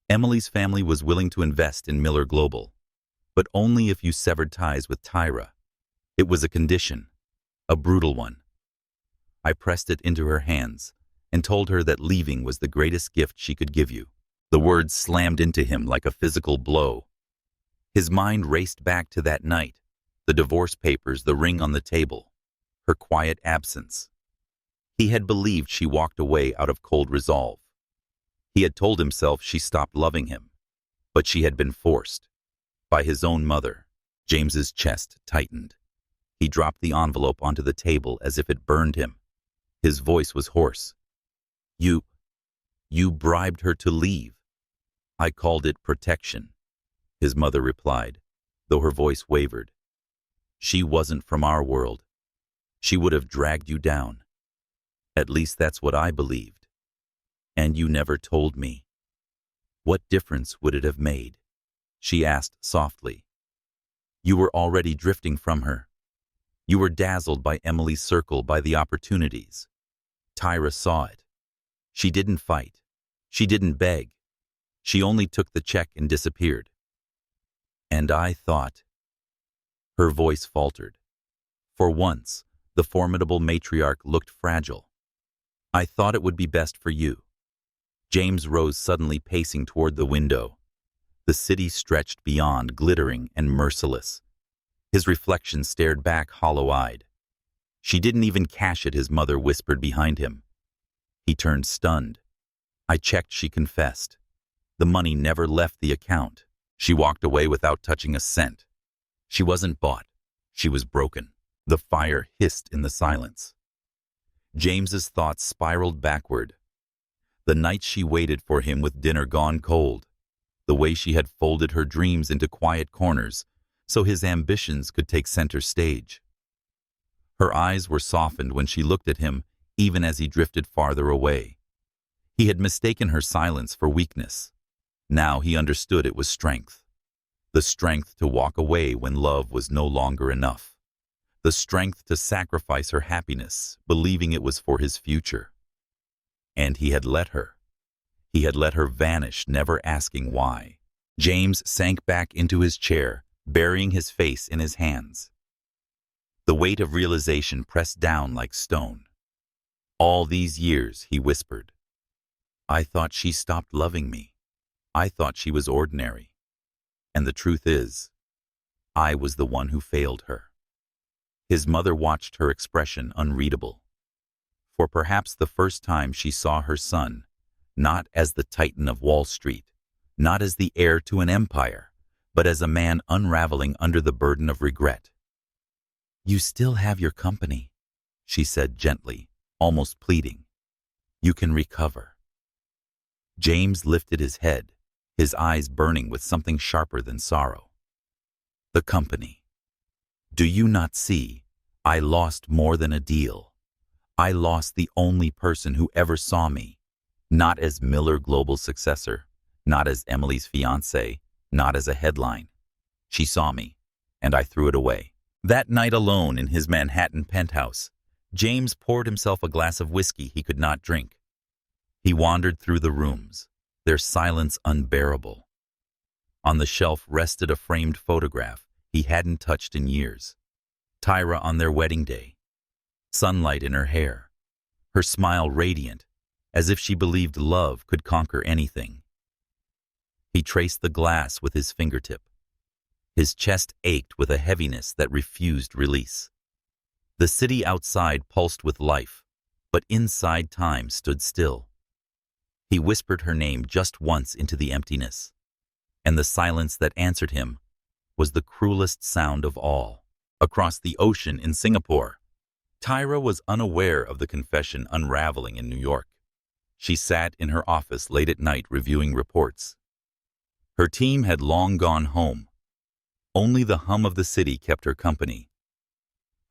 Emily's family was willing to invest in Miller Global, but only if you severed ties with Tyra. It was a condition, a brutal one. I pressed it into her hands and told her that leaving was the greatest gift she could give you. The words slammed into him like a physical blow. His mind raced back to that night, the divorce papers, the ring on the table, her quiet absence. He had believed she walked away out of cold resolve. He had told himself she stopped loving him, but she had been forced. By his own mother. James's chest tightened. He dropped the envelope onto the table as if it burned him. His voice was hoarse. You bribed her to leave. I called it protection, his mother replied, though her voice wavered. She wasn't from our world. She would have dragged you down. At least that's what I believed. And you never told me. What difference would it have made? She asked softly. You were already drifting from her. You were dazzled by Emily's circle, by the opportunities. Tyra saw it. She didn't fight. She didn't beg. She only took the check and disappeared. And I thought. Her voice faltered. For once, the formidable matriarch looked fragile. I thought it would be best for you. James rose suddenly, pacing toward the window. The city stretched beyond, glittering and merciless. His reflection stared back, hollow-eyed. She didn't even cash it, his mother whispered behind him. He turned, stunned. I checked, she confessed. The money never left the account. She walked away without touching a cent. She wasn't bought. She was broken. The fire hissed in the silence. James's thoughts spiraled backward. The night she waited for him with dinner gone cold. The way she had folded her dreams into quiet corners so his ambitions could take center stage. Her eyes were softened when she looked at him, even as he drifted farther away. He had mistaken her silence for weakness. Now he understood it was strength. The strength to walk away when love was no longer enough. The strength to sacrifice her happiness, believing it was for his future. And he had let her. He had let her vanish, never asking why. James sank back into his chair, burying his face in his hands. The weight of realization pressed down like stone. All these years, he whispered. I thought she stopped loving me. I thought she was ordinary. And the truth is, I was the one who failed her. His mother watched, her expression unreadable. For perhaps the first time she saw her son, not as the titan of Wall Street, not as the heir to an empire, but as a man unraveling under the burden of regret. You still have your company, she said gently, almost pleading. You can recover. James lifted his head, his eyes burning with something sharper than sorrow. The company. Do you not see? I lost more than a deal. I lost the only person who ever saw me, not as Miller Global's successor, not as Emily's fiancé, not as a headline. She saw me, and I threw it away. That night alone in his Manhattan penthouse, James poured himself a glass of whiskey he could not drink. He wandered through the rooms, their silence unbearable. On the shelf rested a framed photograph he hadn't touched in years. Tyra on their wedding day, sunlight in her hair, her smile radiant, as if she believed love could conquer anything. He traced the glass with his fingertip. His chest ached with a heaviness that refused release. The city outside pulsed with life, but inside time stood still. He whispered her name just once into the emptiness, and the silence that answered him was the cruelest sound of all. Across the ocean in Singapore, Tyra was unaware of the confession unraveling in New York. She sat in her office late at night reviewing reports. Her team had long gone home. Only the hum of the city kept her company.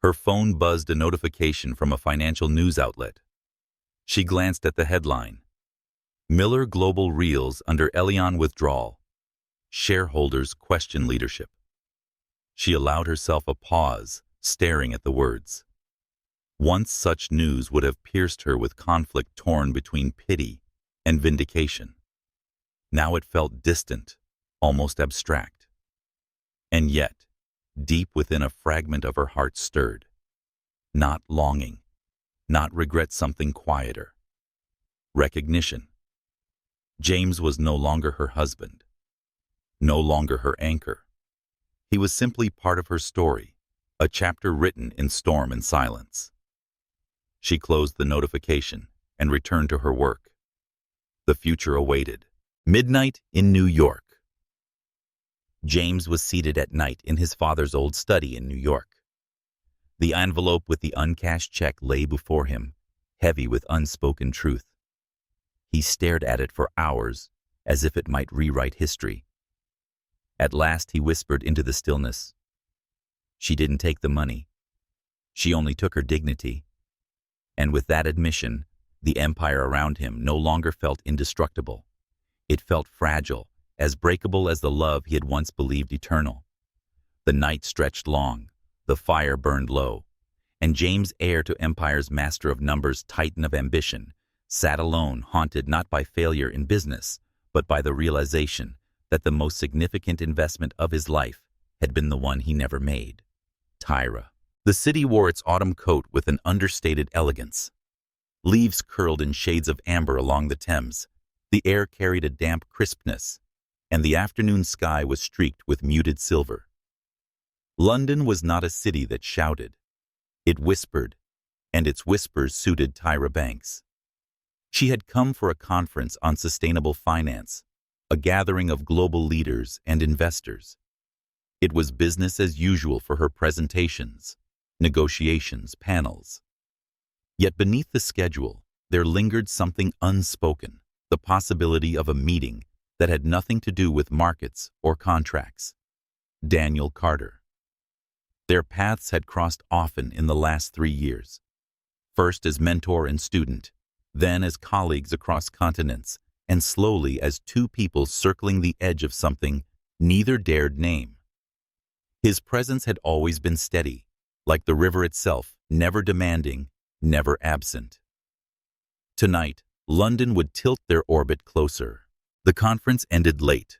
Her phone buzzed a notification from a financial news outlet. She glanced at the headline. Miller Global reels under Elion withdrawal. Shareholders question leadership. She allowed herself a pause, staring at the words. Once such news would have pierced her with conflict torn between pity and vindication. Now it felt distant, almost abstract. And yet, deep within a fragment of her heart stirred. Not longing, not regret, something quieter. Recognition. James was no longer her husband, no longer her anchor. He was simply part of her story, a chapter written in storm and silence. She closed the notification and returned to her work. The future awaited. Midnight in New York. James was seated at night in his father's old study in New York. The envelope with the uncashed check lay before him, heavy with unspoken truth. He stared at it for hours, as if it might rewrite history. At last he whispered into the stillness. She didn't take the money. She only took her dignity. And with that admission, the empire around him no longer felt indestructible. It felt fragile, as breakable as the love he had once believed eternal. The night stretched long, the fire burned low, and James, heir to empire's master of numbers, titan of ambition, sat alone, haunted not by failure in business, but by the realization that the most significant investment of his life had been the one he never made. Tyra. The city wore its autumn coat with an understated elegance. Leaves curled in shades of amber along the Thames. The air carried a damp crispness, and the afternoon sky was streaked with muted silver. London was not a city that shouted. It whispered, and its whispers suited Tyra Banks. She had come for a conference on sustainable finance, a gathering of global leaders and investors. It was business as usual for her presentations, negotiations, panels. Yet beneath the schedule, there lingered something unspoken, the possibility of a meeting that had nothing to do with markets or contracts. Daniel Carter. Their paths had crossed often in the last 3 years, first as mentor and student, then as colleagues across continents, and slowly as two people circling the edge of something neither dared name. His presence had always been steady, like the river itself, never demanding, never absent. Tonight, London would tilt their orbit closer. The conference ended late.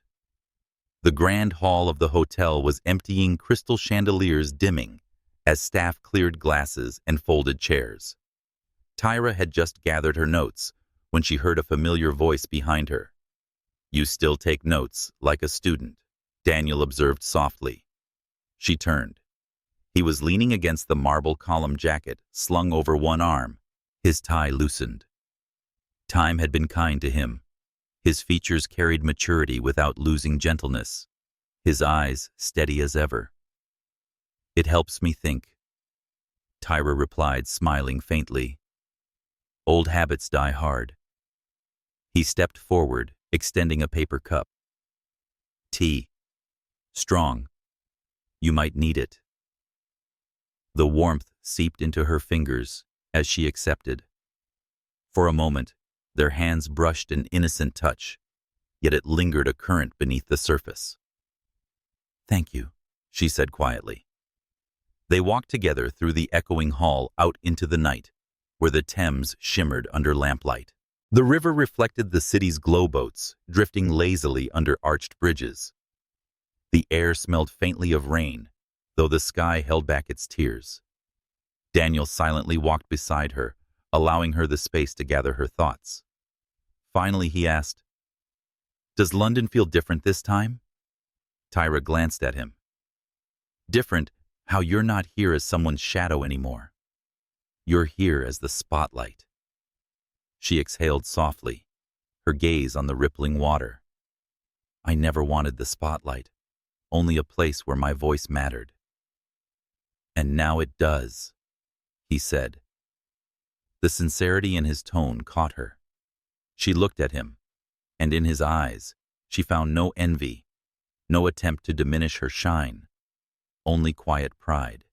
The grand hall of the hotel was emptying, crystal chandeliers dimming as staff cleared glasses and folded chairs. Tyra had just gathered her notes when she heard a familiar voice behind her. "You still take notes, like a student," Daniel observed softly. She turned. He was leaning against the marble column jacket, slung over one arm, his tie loosened. Time had been kind to him. His features carried maturity without losing gentleness, his eyes steady as ever. "It helps me think," Tyra replied, smiling faintly. "Old habits die hard." He stepped forward, extending a paper cup. Tea. Strong. You might need it. The warmth seeped into her fingers as she accepted. For a moment, their hands brushed an innocent touch, yet it lingered a current beneath the surface. "Thank you," she said quietly. They walked together through the echoing hall out into the night, where the Thames shimmered under lamplight. The river reflected the city's glowboats, drifting lazily under arched bridges. The air smelled faintly of rain, though the sky held back its tears. Daniel silently walked beside her, allowing her the space to gather her thoughts. Finally, he asked, "Does London feel different this time?" Tyra glanced at him. "Different, how you're not here as someone's shadow anymore. You're here as the spotlight." She exhaled softly, her gaze on the rippling water. "I never wanted the spotlight, only a place where my voice mattered. And now it does," he said. The sincerity in his tone caught her. She looked at him, and in his eyes, she found no envy, no attempt to diminish her shine, only quiet pride.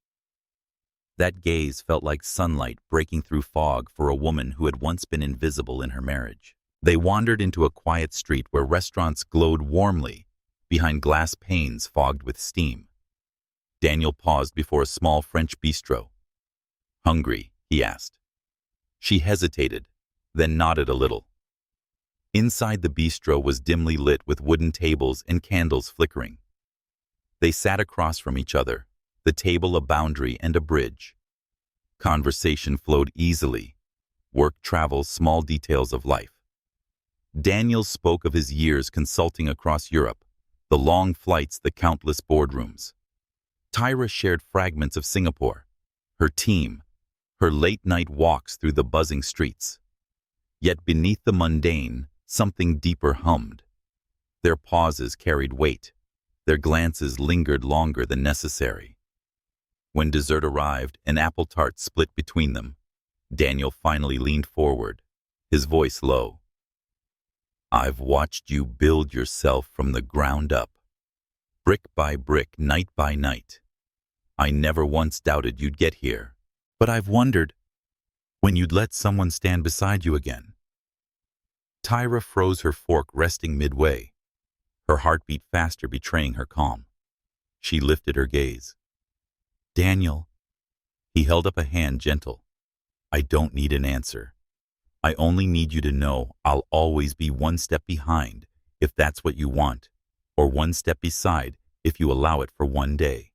That gaze felt like sunlight breaking through fog for a woman who had once been invisible in her marriage. They wandered into a quiet street where restaurants glowed warmly behind glass panes fogged with steam. Daniel paused before a small French bistro. "Hungry?" he asked. She hesitated, then nodded a little. Inside the bistro was dimly lit with wooden tables and candles flickering. They sat across from each other, the table a boundary and a bridge. Conversation flowed easily. Work, travel, small details of life. Daniel spoke of his years consulting across Europe, the long flights, the countless boardrooms. Tyra shared fragments of Singapore, her team, her late-night walks through the buzzing streets. Yet beneath the mundane, something deeper hummed. Their pauses carried weight. Their glances lingered longer than necessary. When dessert arrived, an apple tart split between them. Daniel finally leaned forward, his voice low. "I've watched you build yourself from the ground up, brick by brick, night by night. I never once doubted you'd get here, but I've wondered when you'd let someone stand beside you again." Tyra froze, her fork resting midway, her heartbeat faster, betraying her calm. She lifted her gaze. "Daniel," he held up a hand, gentle. "I don't need an answer. I only need you to know I'll always be one step behind if that's what you want, or one step beside if you allow it for one day."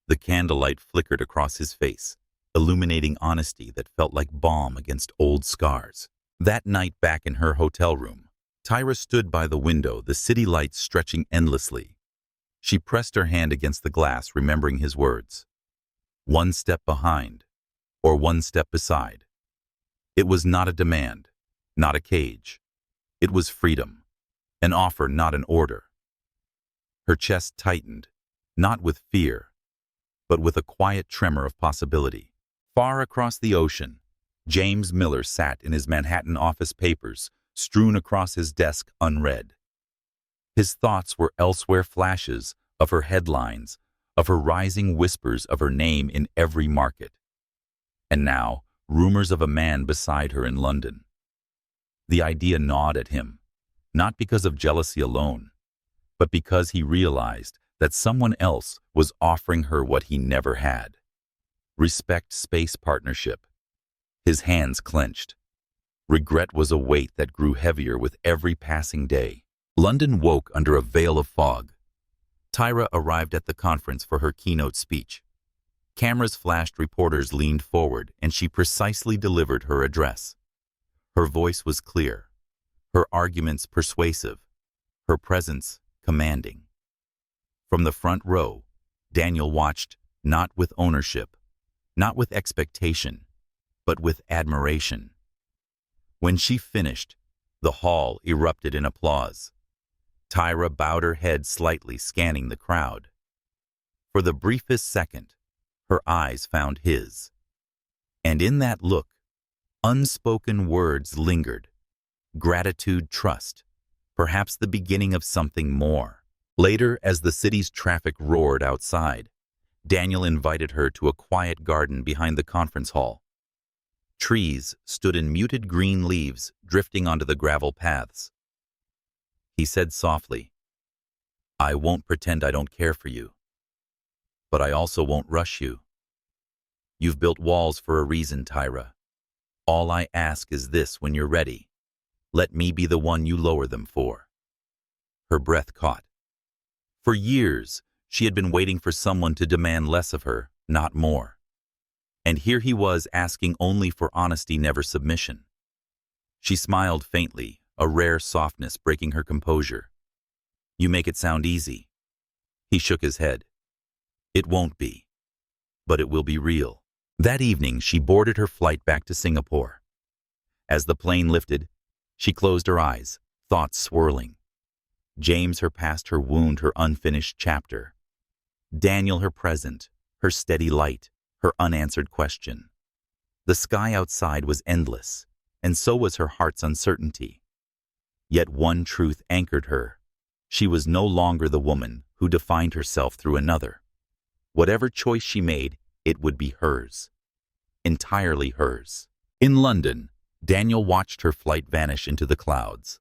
The candlelight flickered across his face, illuminating honesty that felt like balm against old scars. That night back in her hotel room, Tyra stood by the window, the city lights stretching endlessly. She pressed her hand against the glass, remembering his words. One step behind, or one step beside. It was not a demand, not a cage. It was freedom, an offer, not an order. Her chest tightened, not with fear, but with a quiet tremor of possibility. Far across the ocean, James Miller sat in his Manhattan office, papers strewn across his desk unread. His thoughts were elsewhere, flashes of her headlines, of her rising whispers of her name in every market. And now, rumors of a man beside her in London. The idea gnawed at him, not because of jealousy alone, but because he realized that someone else was offering her what he never had. Respect, space, partnership. His hands clenched. Regret was a weight that grew heavier with every passing day. London woke under a veil of fog. Tyra arrived at the conference for her keynote speech. Cameras flashed, reporters leaned forward, and she precisely delivered her address. Her voice was clear, her arguments persuasive, her presence commanding. From the front row, Daniel watched, not with ownership, not with expectation, but with admiration. When she finished, the hall erupted in applause. Tyra bowed her head slightly, scanning the crowd. For the briefest second, her eyes found his. And in that look, unspoken words lingered. Gratitude, trust, perhaps the beginning of something more. Later, as the city's traffic roared outside, Daniel invited her to a quiet garden behind the conference hall. Trees stood in muted green leaves drifting onto the gravel paths. He said softly, "I won't pretend I don't care for you, but I also won't rush you. You've built walls for a reason, Tyra. All I ask is this: when you're ready, let me be the one you lower them for." Her breath caught. For years, she had been waiting for someone to demand less of her, not more. And here he was asking only for honesty, never submission. She smiled faintly, a rare softness breaking her composure. "You make it sound easy." He shook his head. "It won't be, but it will be real." That evening, she boarded her flight back to Singapore. As the plane lifted, she closed her eyes, thoughts swirling. James, her past, her wound, her unfinished chapter. Daniel, her present, her steady light, her unanswered question. The sky outside was endless, and so was her heart's uncertainty. Yet one truth anchored her. She was no longer the woman who defined herself through another. Whatever choice she made, it would be hers. Entirely hers. In London, Daniel watched her flight vanish into the clouds.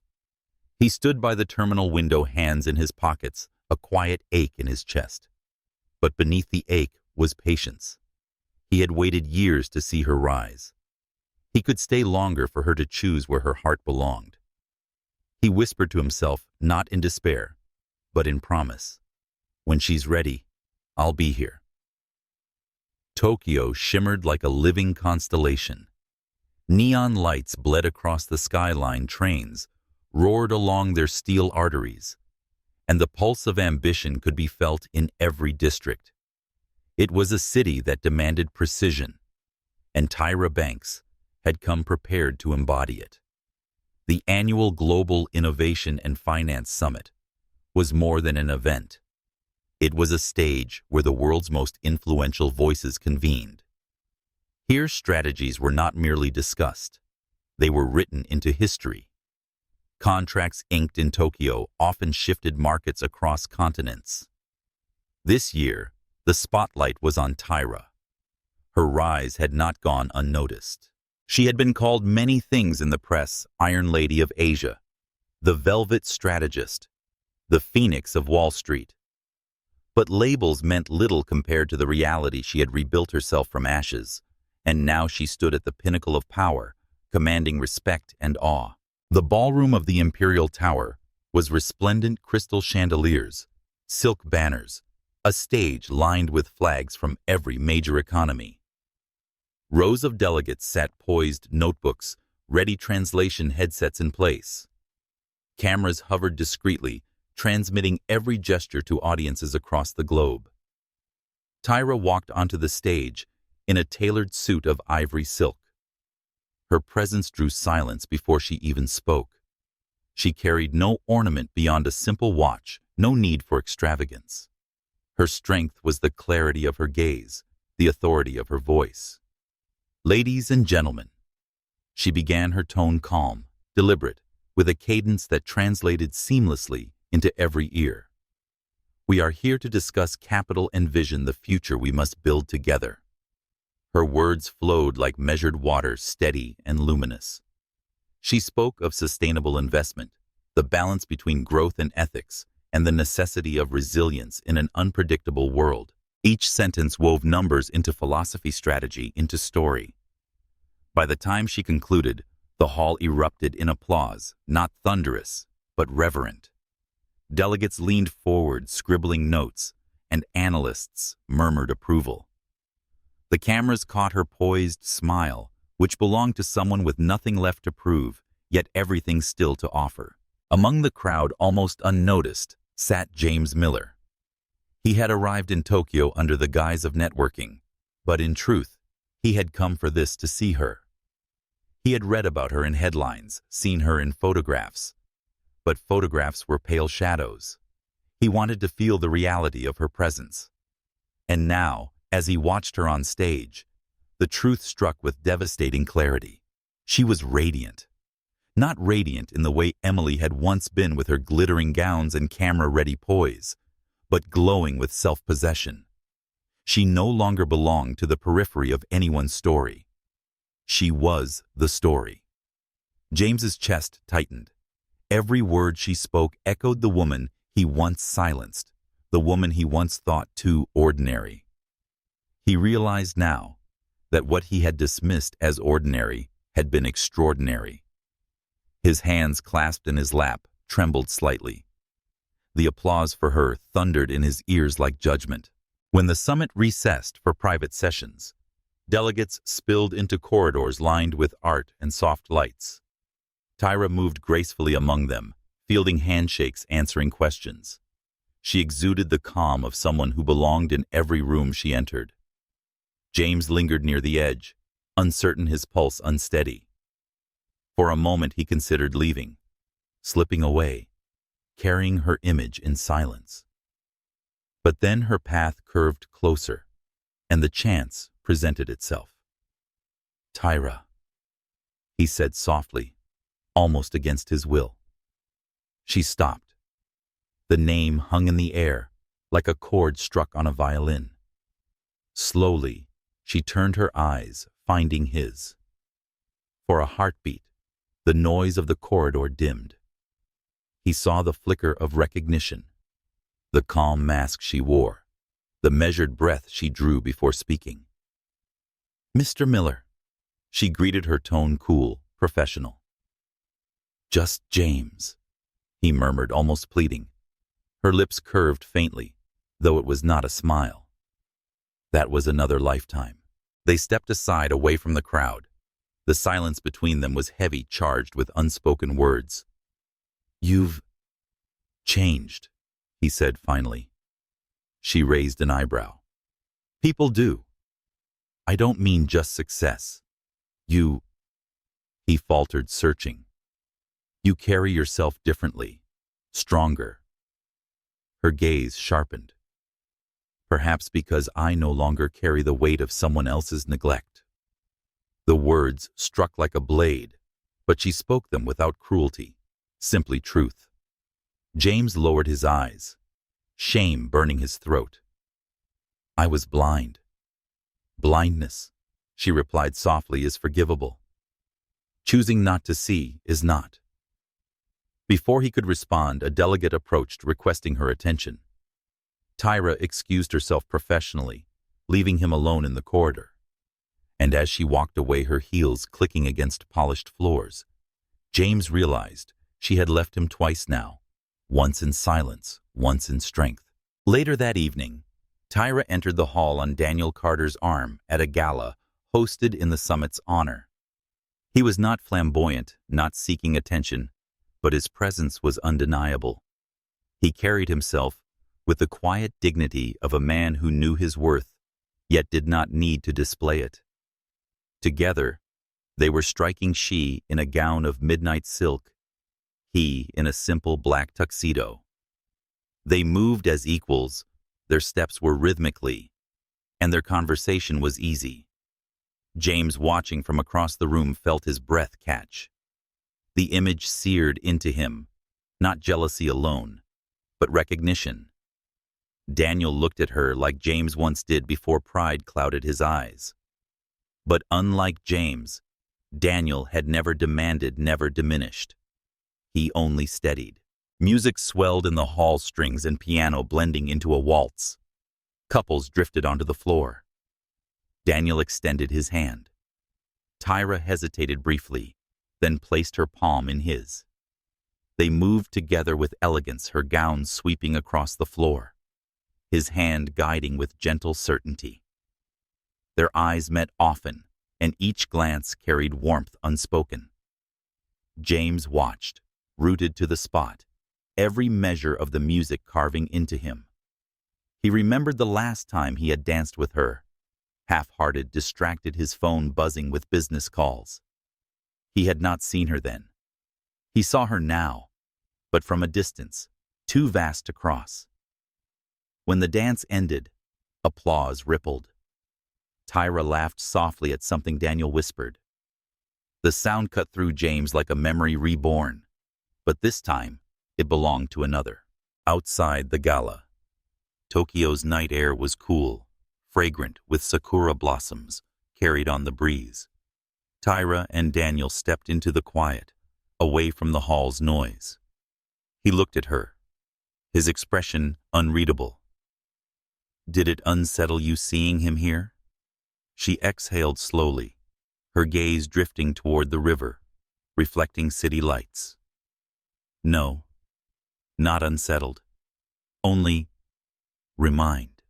He stood by the terminal window, hands in his pockets, a quiet ache in his chest. But beneath the ache was patience. He had waited years to see her rise. He could stay longer for her to choose where her heart belonged. He whispered to himself, not in despair, but in promise. "When she's ready, I'll be here." Tokyo shimmered like a living constellation. Neon lights bled across the skyline, trains roared along their steel arteries, and the pulse of ambition could be felt in every district. It was a city that demanded precision, and Tyra Banks had come prepared to embody it. The annual Global Innovation and Finance Summit was more than an event. It was a stage where the world's most influential voices convened. Here, strategies were not merely discussed. They were written into history. Contracts inked in Tokyo often shifted markets across continents. This year, the spotlight was on Tyra. Her rise had not gone unnoticed. She had been called many things in the press: Iron Lady of Asia, the Velvet Strategist, the Phoenix of Wall Street. But labels meant little compared to the reality. She had rebuilt herself from ashes, and now she stood at the pinnacle of power, commanding respect and awe. The ballroom of the Imperial Tower was resplendent crystal chandeliers, silk banners, a stage lined with flags from every major economy. Rows of delegates sat poised, notebooks, ready, translation headsets in place. Cameras hovered discreetly, transmitting every gesture to audiences across the globe. Tyra walked onto the stage in a tailored suit of ivory silk. Her presence drew silence before she even spoke. She carried no ornament beyond a simple watch, no need for extravagance. Her strength was the clarity of her gaze, the authority of her voice. "Ladies and gentlemen," she began, her tone calm, deliberate, with a cadence that translated seamlessly into every ear. "We are here to discuss capital and vision, the future we must build together." Her words flowed like measured water, steady and luminous. She spoke of sustainable investment, the balance between growth and ethics, and the necessity of resilience in an unpredictable world. Each sentence wove numbers into philosophy, strategy into story. By the time she concluded, the hall erupted in applause, not thunderous, but reverent. Delegates leaned forward, scribbling notes, and analysts murmured approval. The cameras caught her poised smile, which belonged to someone with nothing left to prove, yet everything still to offer. Among the crowd, almost unnoticed, sat James Miller. He had arrived in Tokyo under the guise of networking, but in truth, he had come for this: to see her. He had read about her in headlines, seen her in photographs, but photographs were pale shadows. He wanted to feel the reality of her presence. And now, as he watched her on stage, the truth struck with devastating clarity. She was radiant. Not radiant in the way Emily had once been with her glittering gowns and camera-ready poise, but glowing with self-possession. She no longer belonged to the periphery of anyone's story. She was the story. James's chest tightened. Every word she spoke echoed the woman he once silenced, the woman he once thought too ordinary. He realized now that what he had dismissed as ordinary had been extraordinary. His hands clasped in his lap trembled slightly. The applause for her thundered in his ears like judgment. When the summit recessed for private sessions, delegates spilled into corridors lined with art and soft lights. Tyra moved gracefully among them, fielding handshakes, answering questions. She exuded the calm of someone who belonged in every room she entered. James lingered near the edge, uncertain, his pulse unsteady. For a moment he considered leaving, slipping away, carrying her image in silence. But then her path curved closer, and the chance presented itself. "Tyra," he said softly, almost against his will. She stopped. The name hung in the air, like a chord struck on a violin. Slowly, she turned her eyes, finding his. For a heartbeat, the noise of the corridor dimmed. He saw the flicker of recognition, the calm mask she wore, the measured breath she drew before speaking. "Mr. Miller," she greeted, her tone cool, professional. "Just James," he murmured, almost pleading. Her lips curved faintly, though it was not a smile. That was another lifetime. They stepped aside, away from the crowd. The silence between them was heavy, charged with unspoken words. "You've changed," he said finally. She raised an eyebrow. "People do. I don't mean just success. You," he faltered, searching. "You carry yourself differently, stronger." Her gaze sharpened. "Perhaps because I no longer carry the weight of someone else's neglect." The words struck like a blade, but she spoke them without cruelty, simply truth. James lowered his eyes, shame burning his throat. "I was blind." "Blindness," she replied softly, "is forgivable. Choosing not to see is not." Before he could respond, a delegate approached, requesting her attention. Tyra excused herself professionally, leaving him alone in the corridor. And as she walked away, her heels clicking against polished floors, James realized she had left him twice now, once in silence, once in strength. Later that evening, Tyra entered the hall on Daniel Carter's arm at a gala hosted in the summit's honor. He was not flamboyant, not seeking attention, but his presence was undeniable. He carried himself with the quiet dignity of a man who knew his worth, yet did not need to display it. Together, they were striking, she in a gown of midnight silk, he in a simple black tuxedo. They moved as equals, their steps were rhythmically, and their conversation was easy. James, watching from across the room, felt his breath catch. The image seared into him, not jealousy alone, but recognition. Daniel looked at her like James once did before pride clouded his eyes. But unlike James, Daniel had never demanded, never diminished. He only steadied. Music swelled in the hall, strings and piano blending into a waltz. Couples drifted onto the floor. Daniel extended his hand. Tyra hesitated briefly, then placed her palm in his. They moved together with elegance, her gown sweeping across the floor, his hand guiding with gentle certainty. Their eyes met often, and each glance carried warmth unspoken. James watched, rooted to the spot, every measure of the music carving into him. He remembered the last time he had danced with her, half-hearted, distracted, his phone buzzing with business calls. He had not seen her then. He saw her now, but from a distance, too vast to cross. When the dance ended, applause rippled. Tyra laughed softly at something Daniel whispered. The sound cut through James like a memory reborn, but this time it belonged to another. Outside the gala, Tokyo's night air was cool, fragrant with sakura blossoms carried on the breeze. Tyra and Daniel stepped into the quiet, away from the hall's noise. He looked at her, his expression unreadable. Did it unsettle you seeing him here? She exhaled slowly, her gaze drifting toward the river, reflecting city lights. No, not unsettled. Only remind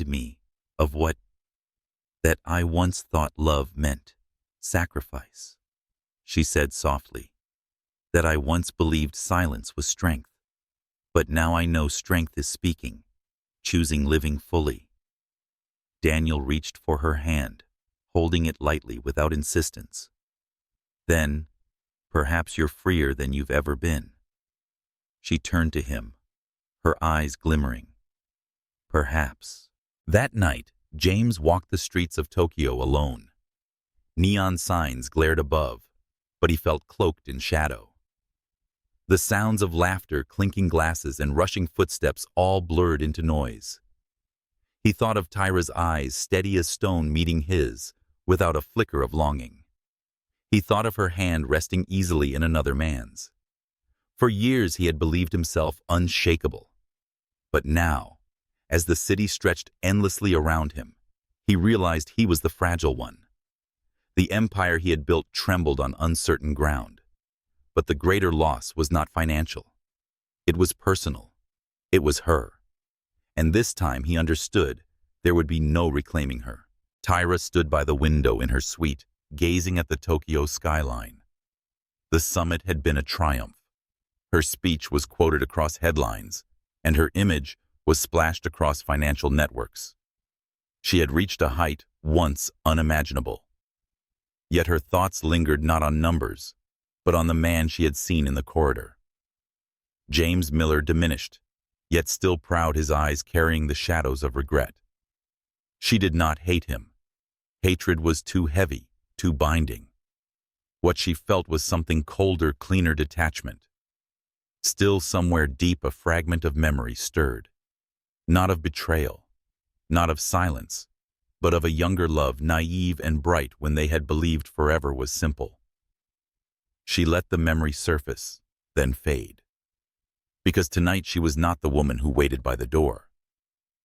me of that I once thought love meant sacrifice, she said softly. That I once believed silence was strength, but now I know strength is speaking, choosing living fully. Daniel reached for her hand, holding it lightly without insistence. Then, perhaps you're freer than you've ever been. She turned to him, her eyes glimmering. Perhaps. That night, James walked the streets of Tokyo alone. Neon signs glared above, but he felt cloaked in shadow. The sounds of laughter, clinking glasses, and rushing footsteps all blurred into noise. He thought of Tyra's eyes, steady as stone, meeting his, without a flicker of longing. He thought of her hand resting easily in another man's. For years he had believed himself unshakable. But now, as the city stretched endlessly around him, he realized he was the fragile one. The empire he had built trembled on uncertain ground. But the greater loss was not financial. It was personal. It was her. And this time he understood there would be no reclaiming her. Tyra stood by the window in her suite, gazing at the Tokyo skyline. The summit had been a triumph. Her speech was quoted across headlines, and her image was splashed across financial networks. She had reached a height once unimaginable. Yet her thoughts lingered not on numbers, but on the man she had seen in the corridor. James Miller diminished, yet still proud, his eyes carrying the shadows of regret. She did not hate him. Hatred was too heavy, too binding. What she felt was something colder, cleaner detachment. Still somewhere deep a fragment of memory stirred. Not of betrayal, not of silence, but of a younger love, naive and bright when they had believed forever was simple. She let the memory surface, then fade. Because tonight she was not the woman who waited by the door.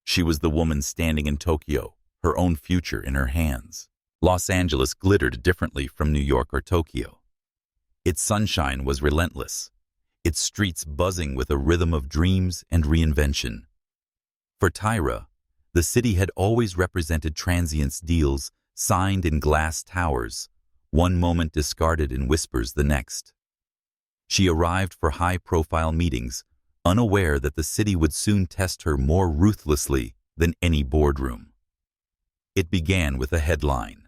She was the woman standing in Tokyo, her own future in her hands. Los Angeles glittered differently from New York or Tokyo. Its sunshine was relentless, its streets buzzing with a rhythm of dreams and reinvention. For Tyra, the city had always represented transience deals signed in glass towers, one moment discarded in whispers the next. She arrived for high-profile meetings, unaware that the city would soon test her more ruthlessly than any boardroom. It began with a headline.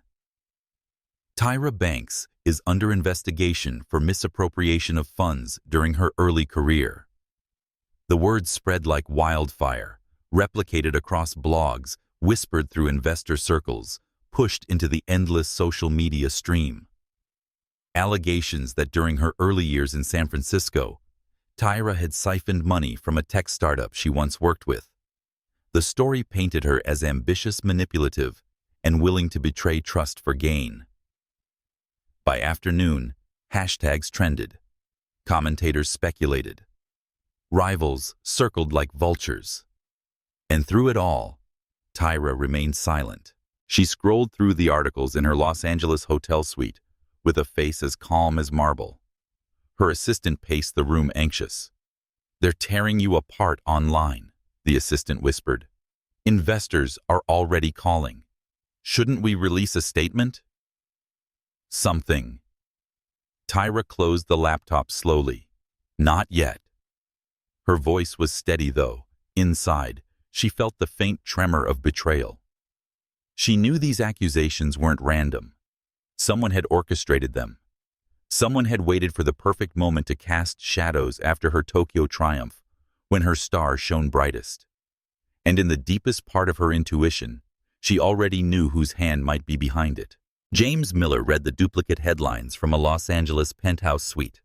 Tyra Banks is under investigation for misappropriation of funds during her early career. The words spread like wildfire, replicated across blogs, whispered through investor circles, pushed into the endless social media stream. Allegations that during her early years in San Francisco, Tyra had siphoned money from a tech startup she once worked with. The story painted her as ambitious, manipulative, and willing to betray trust for gain. By afternoon, hashtags trended. Commentators speculated. Rivals circled like vultures. And through it all, Tyra remained silent. She scrolled through the articles in her Los Angeles hotel suite with a face as calm as marble. Her assistant paced the room, anxious. "They're tearing you apart online," the assistant whispered. "Investors are already calling. Shouldn't we release a statement?" Something. Tyra closed the laptop slowly. Not yet. Her voice was steady, though. Inside, she felt the faint tremor of betrayal. She knew these accusations weren't random. Someone had orchestrated them. Someone had waited for the perfect moment to cast shadows after her Tokyo triumph, when her star shone brightest. And in the deepest part of her intuition, she already knew whose hand might be behind it. James Miller read the duplicate headlines from a Los Angeles penthouse suite.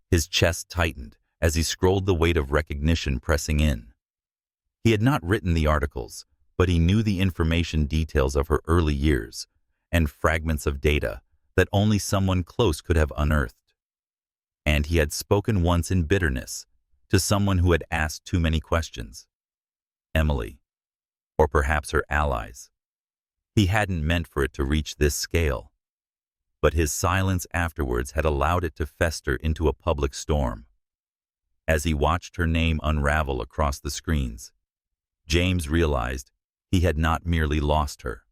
His chest tightened as he scrolled, the weight of recognition pressing in. He had not written the articles, but he knew the information details of her early years and fragments of data that only someone close could have unearthed. And he had spoken once in bitterness to someone who had asked too many questions. Emily, or perhaps her allies. He hadn't meant for it to reach this scale, but his silence afterwards had allowed it to fester into a public storm. As he watched her name unravel across the screens, James realized he had not merely lost her,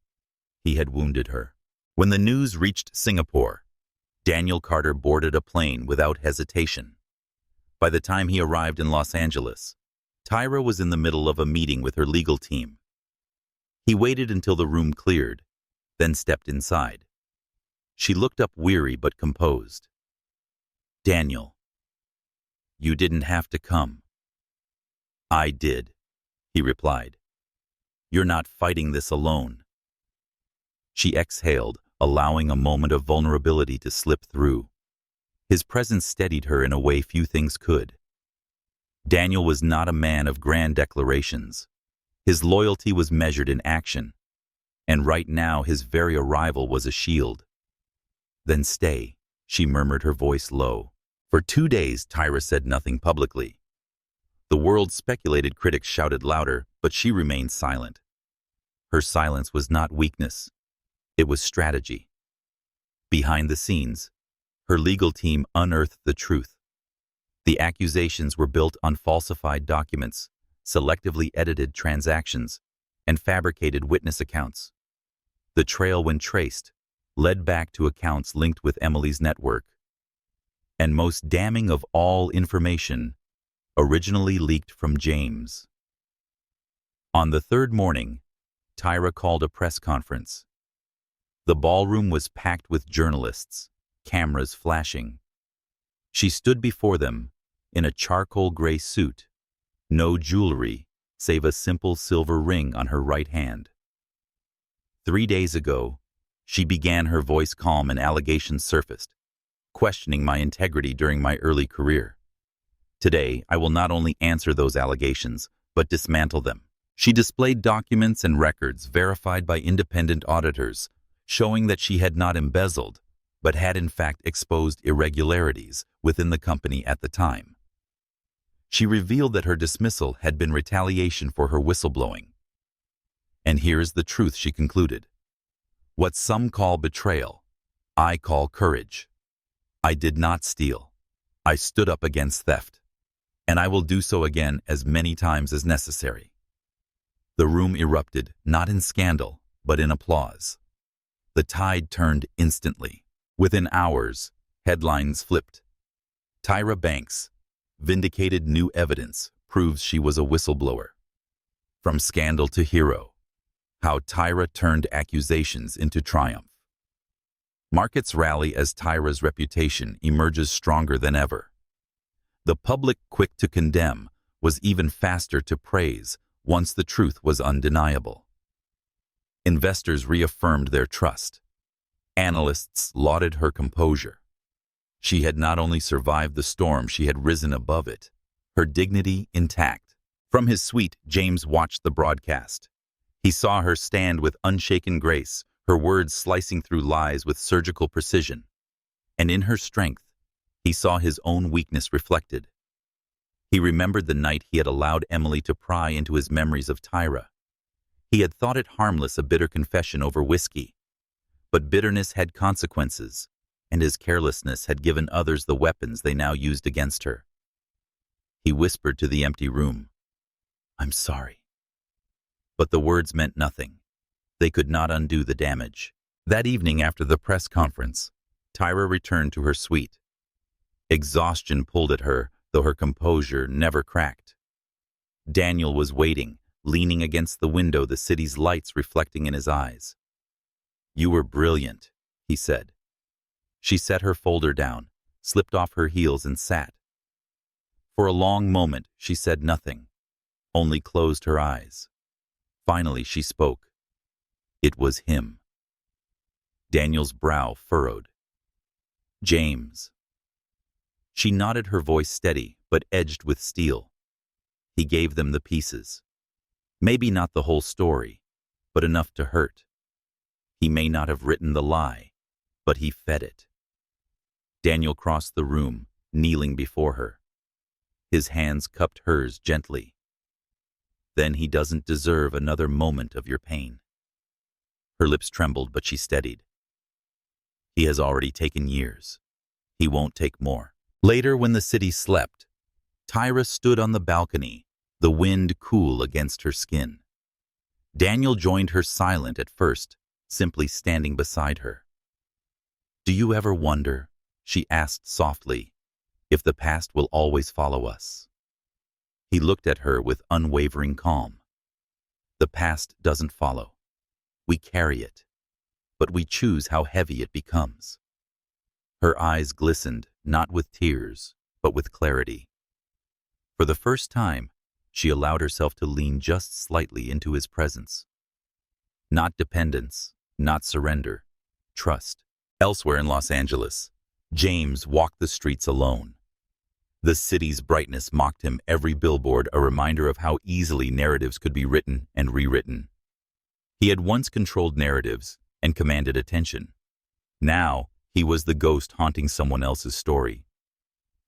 he had wounded her. When the news reached Singapore, Daniel Carter boarded a plane without hesitation. By the time he arrived in Los Angeles, Tyra was in the middle of a meeting with her legal team. He waited until the room cleared, then stepped inside. She looked up, weary but composed. "Daniel, you didn't have to come." "I did," he replied. "You're not fighting this alone." She exhaled, allowing a moment of vulnerability to slip through. His presence steadied her in a way few things could. Daniel was not a man of grand declarations. His loyalty was measured in action, and right now his very arrival was a shield. "Then stay," she murmured, her voice low. For 2 days, Tyra said nothing publicly. The world speculated, critics shouted louder, but she remained silent. Her silence was not weakness. It was strategy. Behind the scenes, her legal team unearthed the truth. The accusations were built on falsified documents, selectively edited transactions, and fabricated witness accounts. The trail, when traced, led back to accounts linked with Emily's network. And most damning of all, information originally leaked from James. On the third morning, Tyra called a press conference. The ballroom was packed with journalists, cameras flashing. She stood before them in a charcoal gray suit, no jewelry save a simple silver ring on her right hand. 3 days ago, she began, her voice calm, and allegations surfaced, questioning my integrity during my early career. Today, I will not only answer those allegations, but dismantle them. She displayed documents and records verified by independent auditors, showing that she had not embezzled, but had in fact exposed irregularities within the company at the time. She revealed that her dismissal had been retaliation for her whistleblowing. "And here is the truth," she concluded. "What some call betrayal, I call courage. I did not steal. I stood up against theft, and I will do so again as many times as necessary." The room erupted, not in scandal, but in applause. The tide turned instantly. Within hours, headlines flipped. Tyra Banks, vindicated, new evidence proves she was a whistleblower. From scandal to hero, how Tyra turned accusations into triumph. Markets rally as Tyra's reputation emerges stronger than ever. The public, quick to condemn, was even faster to praise once the truth was undeniable. Investors reaffirmed their trust. Analysts lauded her composure. She had not only survived the storm, she had risen above it, her dignity intact. From his suite, James watched the broadcast. He saw her stand with unshaken grace, her words slicing through lies with surgical precision. And in her strength, he saw his own weakness reflected. He remembered the night he had allowed Emily to pry into his memories of Tyra. He had thought it harmless, a bitter confession over whiskey. But bitterness had consequences, and his carelessness had given others the weapons they now used against her. He whispered to the empty room, "I'm sorry." But the words meant nothing. They could not undo the damage. That evening, after the press conference, Tyra returned to her suite. Exhaustion pulled at her, though her composure never cracked. Daniel was waiting, leaning against the window, the city's lights reflecting in his eyes. "You were brilliant," he said. She set her folder down, slipped off her heels, and sat. For a long moment, she said nothing, only closed her eyes. Finally, she spoke. It was him. Daniel's brow furrowed. James. She nodded, her voice steady, but edged with steel. He gave them the pieces. Maybe not the whole story, but enough to hurt. He may not have written the lie, but he fed it. Daniel crossed the room, kneeling before her. His hands cupped hers gently. Then he doesn't deserve another moment of your pain. Her lips trembled, but she steadied. He has already taken years. He won't take more. Later, when the city slept, Tyra stood on the balcony, the wind cool against her skin. Daniel joined her, silent at first, simply standing beside her. "Do you ever wonder," she asked softly, "if the past will always follow us?" He looked at her with unwavering calm. "The past doesn't follow. We carry it, but we choose how heavy it becomes." Her eyes glistened, not with tears, but with clarity. For the first time, she allowed herself to lean just slightly into his presence. Not dependence, not surrender, trust. Elsewhere in Los Angeles, James walked the streets alone. The city's brightness mocked him, every billboard a reminder of how easily narratives could be written and rewritten. He had once controlled narratives and commanded attention. Now, he was the ghost haunting someone else's story.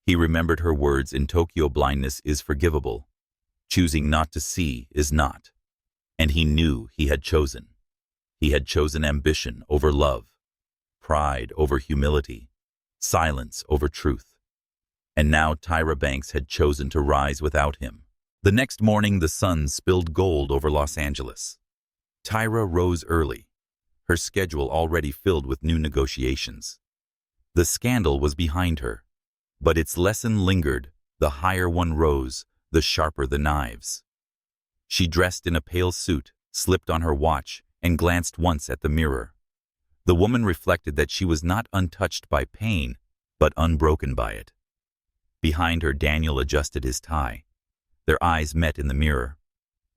He remembered her words, "In Tokyo, blindness is forgivable. Choosing not to see is not." And he knew he had chosen. He had chosen ambition over love, pride over humility, silence over truth. And now Tyra Banks had chosen to rise without him. The next morning, the sun spilled gold over Los Angeles. Tyra rose early, her schedule already filled with new negotiations. The scandal was behind her, but its lesson lingered. The higher one rose, the sharper the knives. She dressed in a pale suit, slipped on her watch, and glanced once at the mirror. The woman reflected that she was not untouched by pain, but unbroken by it. Behind her, Daniel adjusted his tie. Their eyes met in the mirror.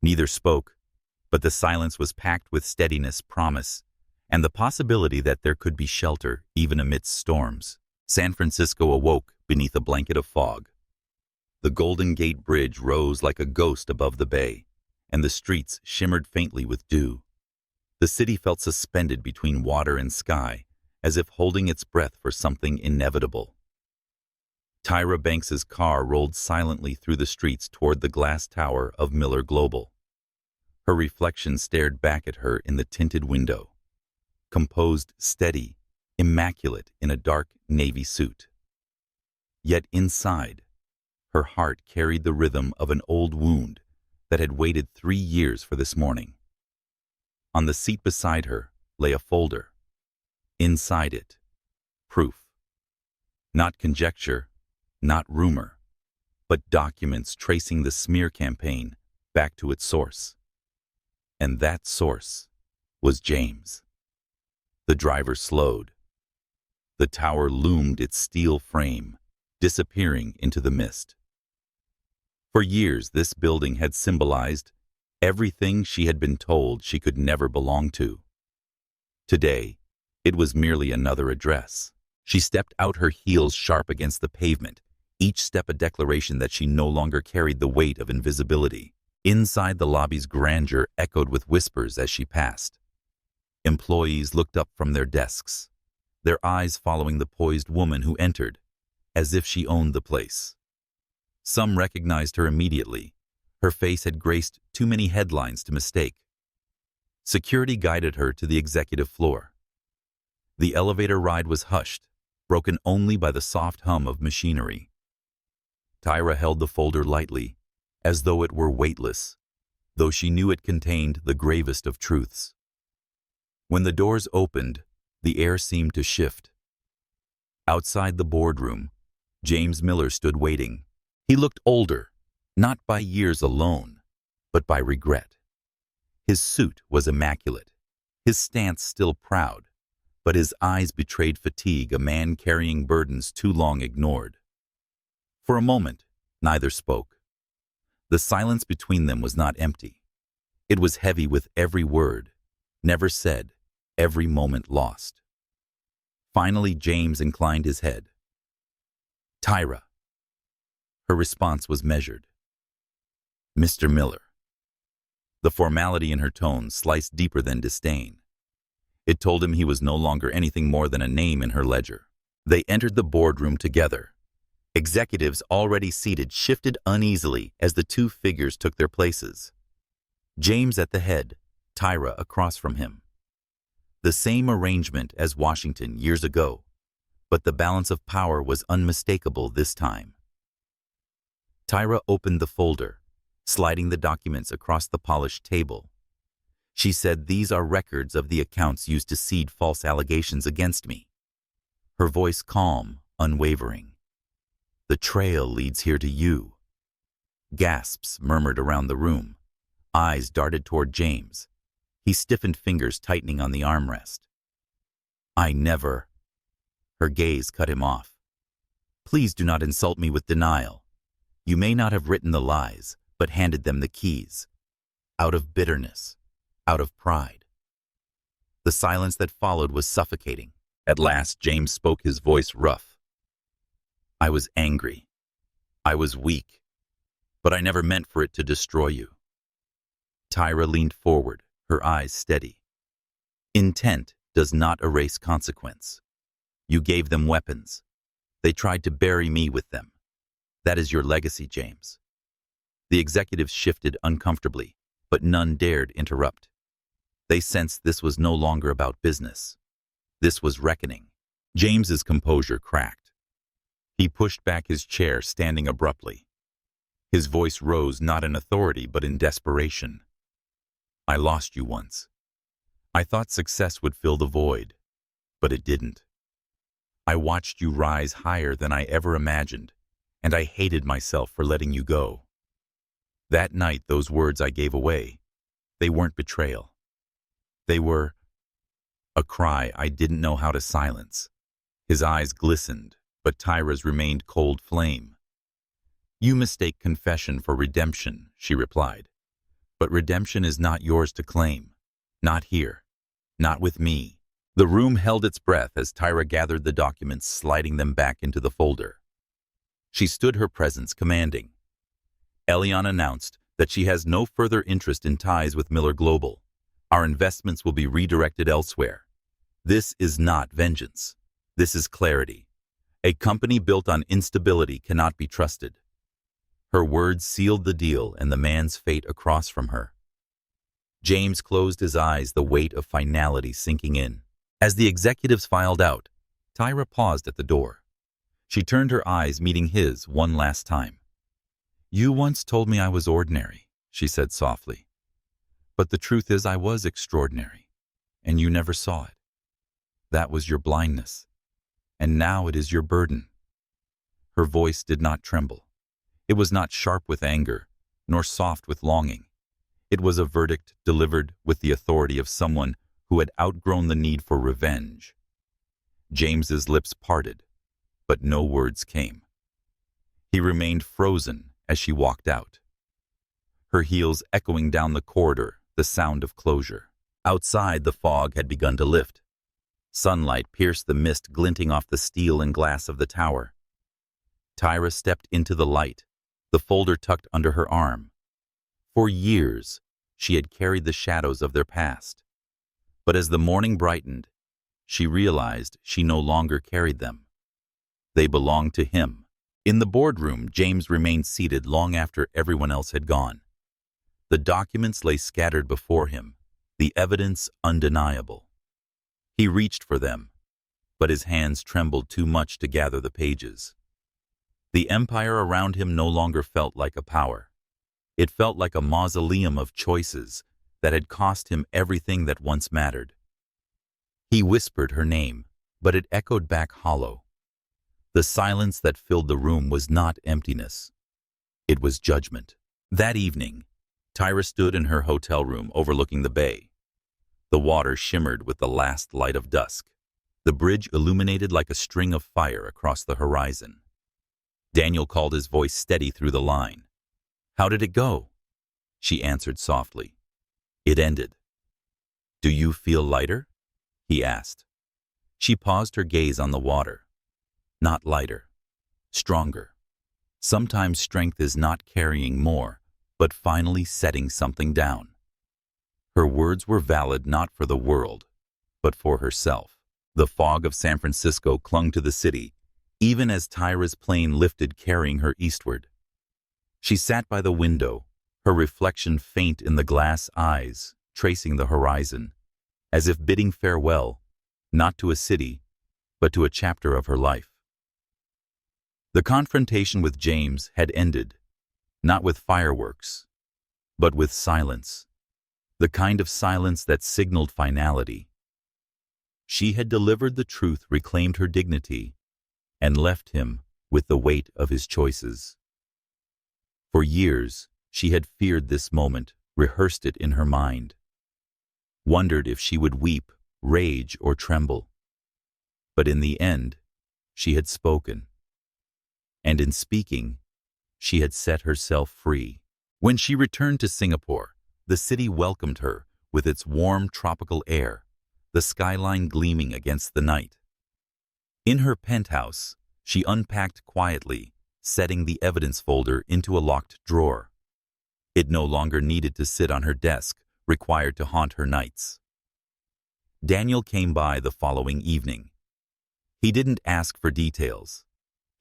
Neither spoke, but the silence was packed with steadiness, promise, and the possibility that there could be shelter even amidst storms. San Francisco awoke beneath a blanket of fog. The Golden Gate Bridge rose like a ghost above the bay, and the streets shimmered faintly with dew. The city felt suspended between water and sky, as if holding its breath for something inevitable. Tyra Banks's car rolled silently through the streets toward the glass tower of Miller Global. Her reflection stared back at her in the tinted window, composed, steady, immaculate in a dark navy suit. Yet inside, her heart carried the rhythm of an old wound that had waited 3 years for this morning. On the seat beside her lay a folder. Inside it, proof. Not conjecture, not rumor, but documents tracing the smear campaign back to its source. And that source was James. The driver slowed. The tower loomed, its steel frame disappearing into the mist. For years, this building had symbolized everything she had been told she could never belong to. Today, it was merely another address. She stepped out, her heels sharp against the pavement, each step a declaration that she no longer carried the weight of invisibility. Inside, the lobby's grandeur echoed with whispers as she passed. Employees looked up from their desks, their eyes following the poised woman who entered, as if she owned the place. Some recognized her immediately. Her face had graced too many headlines to mistake. Security guided her to the executive floor. The elevator ride was hushed, broken only by the soft hum of machinery. Tyra held the folder lightly, as though it were weightless, though she knew it contained the gravest of truths. When the doors opened, the air seemed to shift. Outside the boardroom, James Miller stood waiting. He looked older, not by years alone, but by regret. His suit was immaculate, his stance still proud, but his eyes betrayed fatigue, a man carrying burdens too long ignored. For a moment, neither spoke. The silence between them was not empty. It was heavy with every word, never said, every moment lost. Finally, James inclined his head. Tyra. Her response was measured. Mr. Miller. The formality in her tone sliced deeper than disdain. It told him he was no longer anything more than a name in her ledger. They entered the boardroom together. Executives already seated shifted uneasily as the two figures took their places. James at the head, Tyra across from him. The same arrangement as Washington years ago, but the balance of power was unmistakable this time. Tyra opened the folder, sliding the documents across the polished table. She said, "These are records of the accounts used to seed false allegations against me." Her voice calm, unwavering. "The trail leads here to you." Gasps murmured around the room. Eyes darted toward James. He stiffened, fingers tightening on the armrest. "I never—" Her gaze cut him off. "Please do not insult me with denial. You may not have written the lies, but handed them the keys. Out of bitterness, out of pride." The silence that followed was suffocating. At last, James spoke, his voice rough. "I was angry. I was weak. But I never meant for it to destroy you." Tyra leaned forward, her eyes steady. "Intent does not erase consequence. You gave them weapons. They tried to bury me with them. That is your legacy, James." The executives shifted uncomfortably, but none dared interrupt. They sensed this was no longer about business. This was reckoning. James's composure cracked. He pushed back his chair, standing abruptly. His voice rose not in authority but in desperation. "I lost you once. I thought success would fill the void, but it didn't. I watched you rise higher than I ever imagined, and I hated myself for letting you go. That night, those words I gave away, they weren't betrayal. They were—" A cry I didn't know how to silence. His eyes glistened, but Tyra's remained cold flame. "You mistake confession for redemption," she replied. "But redemption is not yours to claim. Not here. Not with me." The room held its breath as Tyra gathered the documents, sliding them back into the folder. She stood, her presence commanding. Elion announced that she has no further interest in ties with Miller Global. Our investments will be redirected elsewhere. This is not vengeance. This is clarity. A company built on instability cannot be trusted. Her words sealed the deal and the man's fate across from her. James closed his eyes, the weight of finality sinking in. As the executives filed out, Tyra paused at the door. She turned, her eyes meeting his one last time. "You once told me I was ordinary," she said softly. "But the truth is I was extraordinary, and you never saw it. That was your blindness, and now it is your burden." Her voice did not tremble. It was not sharp with anger, nor soft with longing. It was a verdict delivered with the authority of someone who had outgrown the need for revenge. James's lips parted, but no words came. He remained frozen as she walked out. Her heels echoing down the corridor, the sound of closure. Outside, the fog had begun to lift. Sunlight pierced the mist, glinting off the steel and glass of the tower. Tyra stepped into the light, the folder tucked under her arm. For years, she had carried the shadows of their past. But as the morning brightened, she realized she no longer carried them. They belonged to him. In the boardroom, James remained seated long after everyone else had gone. The documents lay scattered before him, the evidence undeniable. He reached for them, but his hands trembled too much to gather the pages. The empire around him no longer felt like a power. It felt like a mausoleum of choices that had cost him everything that once mattered. He whispered her name, but it echoed back hollow. The silence that filled the room was not emptiness. It was judgment. That evening, Tyra stood in her hotel room overlooking the bay. The water shimmered with the last light of dusk. The bridge illuminated like a string of fire across the horizon. Daniel called, his voice steady through the line. "How did it go?" She answered softly. "It ended." "Do you feel lighter?" he asked. She paused her gaze on the water. Not lighter, stronger. Sometimes strength is not carrying more, but finally setting something down. Her words were valid not for the world, but for herself. The fog of San Francisco clung to the city, even as Tyra's plane lifted carrying her eastward. She sat by the window, her reflection faint in the glass eyes, tracing the horizon, as if bidding farewell, not to a city, but to a chapter of her life. The confrontation with James had ended, not with fireworks, but with silence, the kind of silence that signaled finality. She had delivered the truth, reclaimed her dignity, and left him with the weight of his choices. For years, she had feared this moment, rehearsed it in her mind, wondered if she would weep, rage, or tremble. But in the end, she had spoken. And in speaking, she had set herself free. When she returned to Singapore, the city welcomed her with its warm tropical air, the skyline gleaming against the night. In her penthouse, she unpacked quietly, setting the evidence folder into a locked drawer. It no longer needed to sit on her desk, required to haunt her nights. Daniel came by the following evening. He didn't ask for details.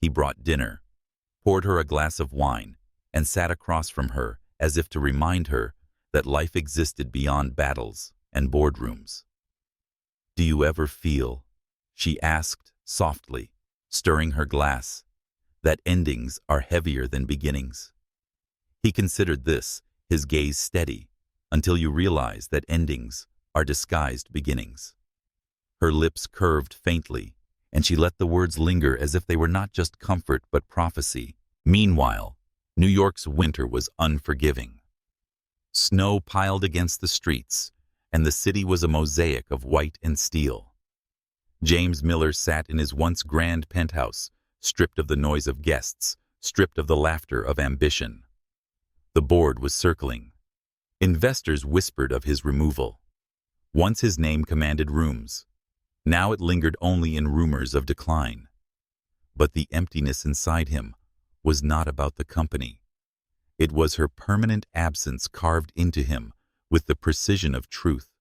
He brought dinner, poured her a glass of wine, and sat across from her as if to remind her that life existed beyond battles and boardrooms. "Do you ever feel," she asked softly, stirring her glass, "that endings are heavier than beginnings?" He considered this, his gaze steady, until you realize that endings are disguised beginnings. Her lips curved faintly, and she let the words linger as if they were not just comfort but prophecy. Meanwhile, New York's winter was unforgiving. Snow piled against the streets, and the city was a mosaic of white and steel. James Miller sat in his once grand penthouse, stripped of the noise of guests, stripped of the laughter of ambition. The board was circling. Investors whispered of his removal. Once his name commanded rooms. Now it lingered only in rumors of decline. But the emptiness inside him was not about the company. It was her permanent absence carved into him with the precision of truth.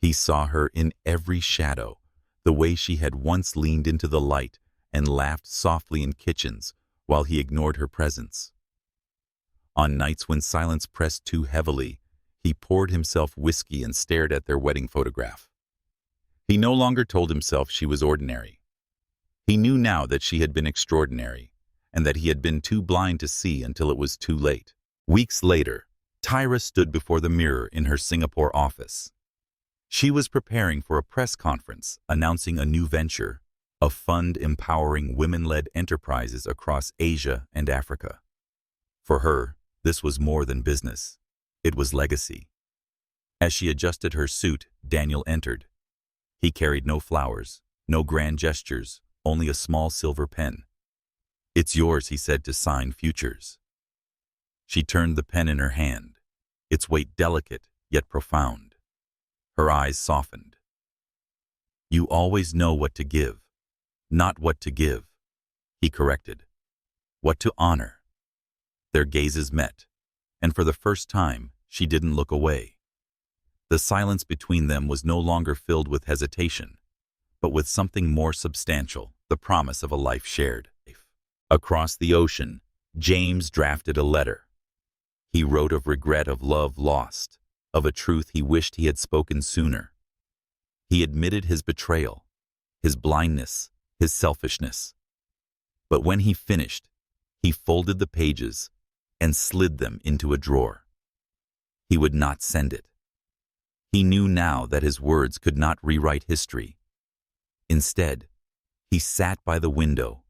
He saw her in every shadow, the way she had once leaned into the light and laughed softly in kitchens while he ignored her presence. On nights when silence pressed too heavily, he poured himself whiskey and stared at their wedding photograph. He no longer told himself she was ordinary. He knew now that she had been extraordinary, and that he had been too blind to see until it was too late. Weeks later, Tyra stood before the mirror in her Singapore office. She was preparing for a press conference announcing a new venture, a fund empowering women-led enterprises across Asia and Africa. For her, this was more than business. It was legacy. As she adjusted her suit, Daniel entered. He carried no flowers, no grand gestures, only a small silver pen. "It's yours," he said, "to sign futures." She turned the pen in her hand, its weight delicate yet profound. Her eyes softened. "You always know what to give, not what to give," he corrected. "What to honor." Their gazes met, and for the first time, she didn't look away. The silence between them was no longer filled with hesitation, but with something more substantial, the promise of a life shared. Across the ocean, James drafted a letter. He wrote of regret, of love lost, of a truth he wished he had spoken sooner. He admitted his betrayal, his blindness, his selfishness. But when he finished, he folded the pages and slid them into a drawer. He would not send it. He knew now that his words could not rewrite history. Instead, he sat by the window,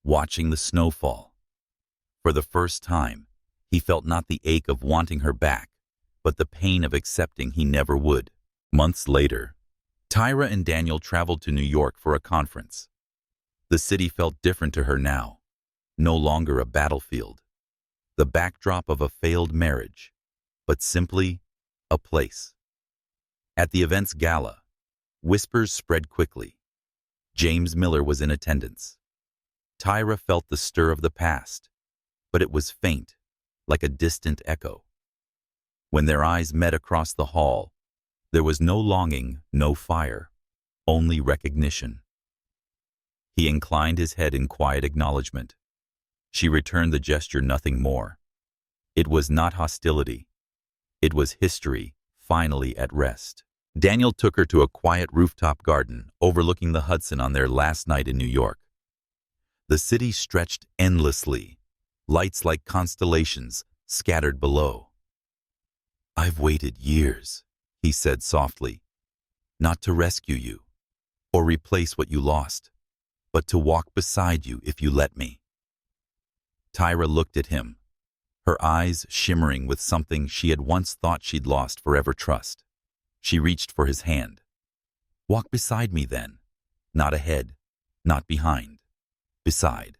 watching the snowfall. For the first time, he felt not the ache of wanting her back, but the pain of accepting he never would. Months later, Tyra and Daniel traveled to New York for a conference. The city felt different to her now, no longer a battlefield, the backdrop of a failed marriage, but simply a place. At the event's gala, whispers spread quickly. James Miller was in attendance. Tyra felt the stir of the past, but it was faint, like a distant echo. When their eyes met across the hall, there was no longing, no fire, only recognition. He inclined his head in quiet acknowledgement. She returned the gesture, nothing more. It was not hostility. It was history, finally at rest. Daniel took her to a quiet rooftop garden overlooking the Hudson on their last night in New York. The city stretched endlessly, lights like constellations scattered below. "I've waited years," he said softly, "not to rescue you or replace what you lost, but to walk beside you if you let me." Tyra looked at him, her eyes shimmering with something she had once thought she'd lost forever: trust. She reached for his hand. "Walk beside me then. Not ahead, not behind. Beside."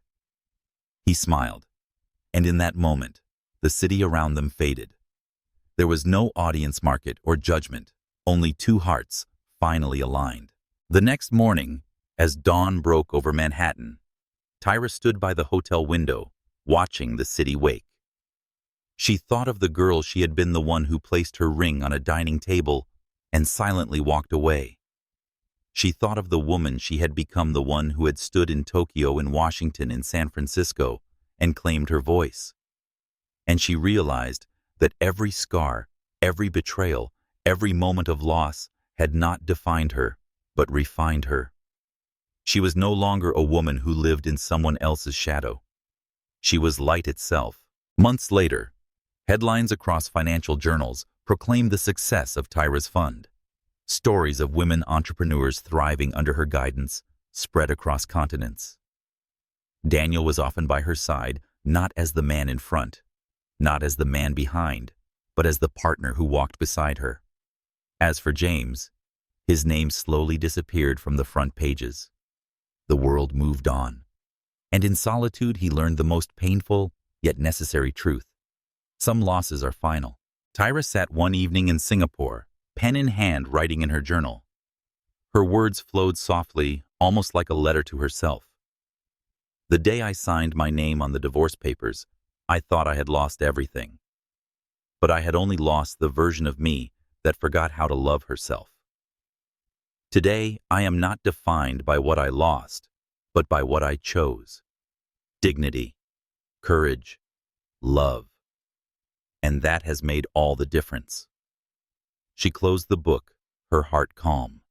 He smiled, and in that moment, the city around them faded. There was no audience market or judgment, only two hearts finally aligned. The next morning, as dawn broke over Manhattan, Tyra stood by the hotel window, watching the city wake. She thought of the girl she had been, the one who placed her ring on a dining table and silently walked away. She thought of the woman she had become, the one who had stood in Tokyo, in Washington, in San Francisco, and claimed her voice. And she realized that every scar, every betrayal, every moment of loss had not defined her, but refined her. She was no longer a woman who lived in someone else's shadow. She was light itself. Months later, headlines across financial journals proclaimed the success of Tyra's fund. Stories of women entrepreneurs thriving under her guidance spread across continents. Daniel was often by her side, not as the man in front, not as the man behind, but as the partner who walked beside her. As for James, his name slowly disappeared from the front pages. The world moved on, and in solitude he learned the most painful yet necessary truth: some losses are final. Tyra sat one evening in Singapore, pen in hand, writing in her journal. Her words flowed softly, almost like a letter to herself. "The day I signed my name on the divorce papers, I thought I had lost everything. But I had only lost the version of me that forgot how to love herself. Today, I am not defined by what I lost, but by what I chose. Dignity, courage, love. And that has made all the difference." She closed the book, her heart calm.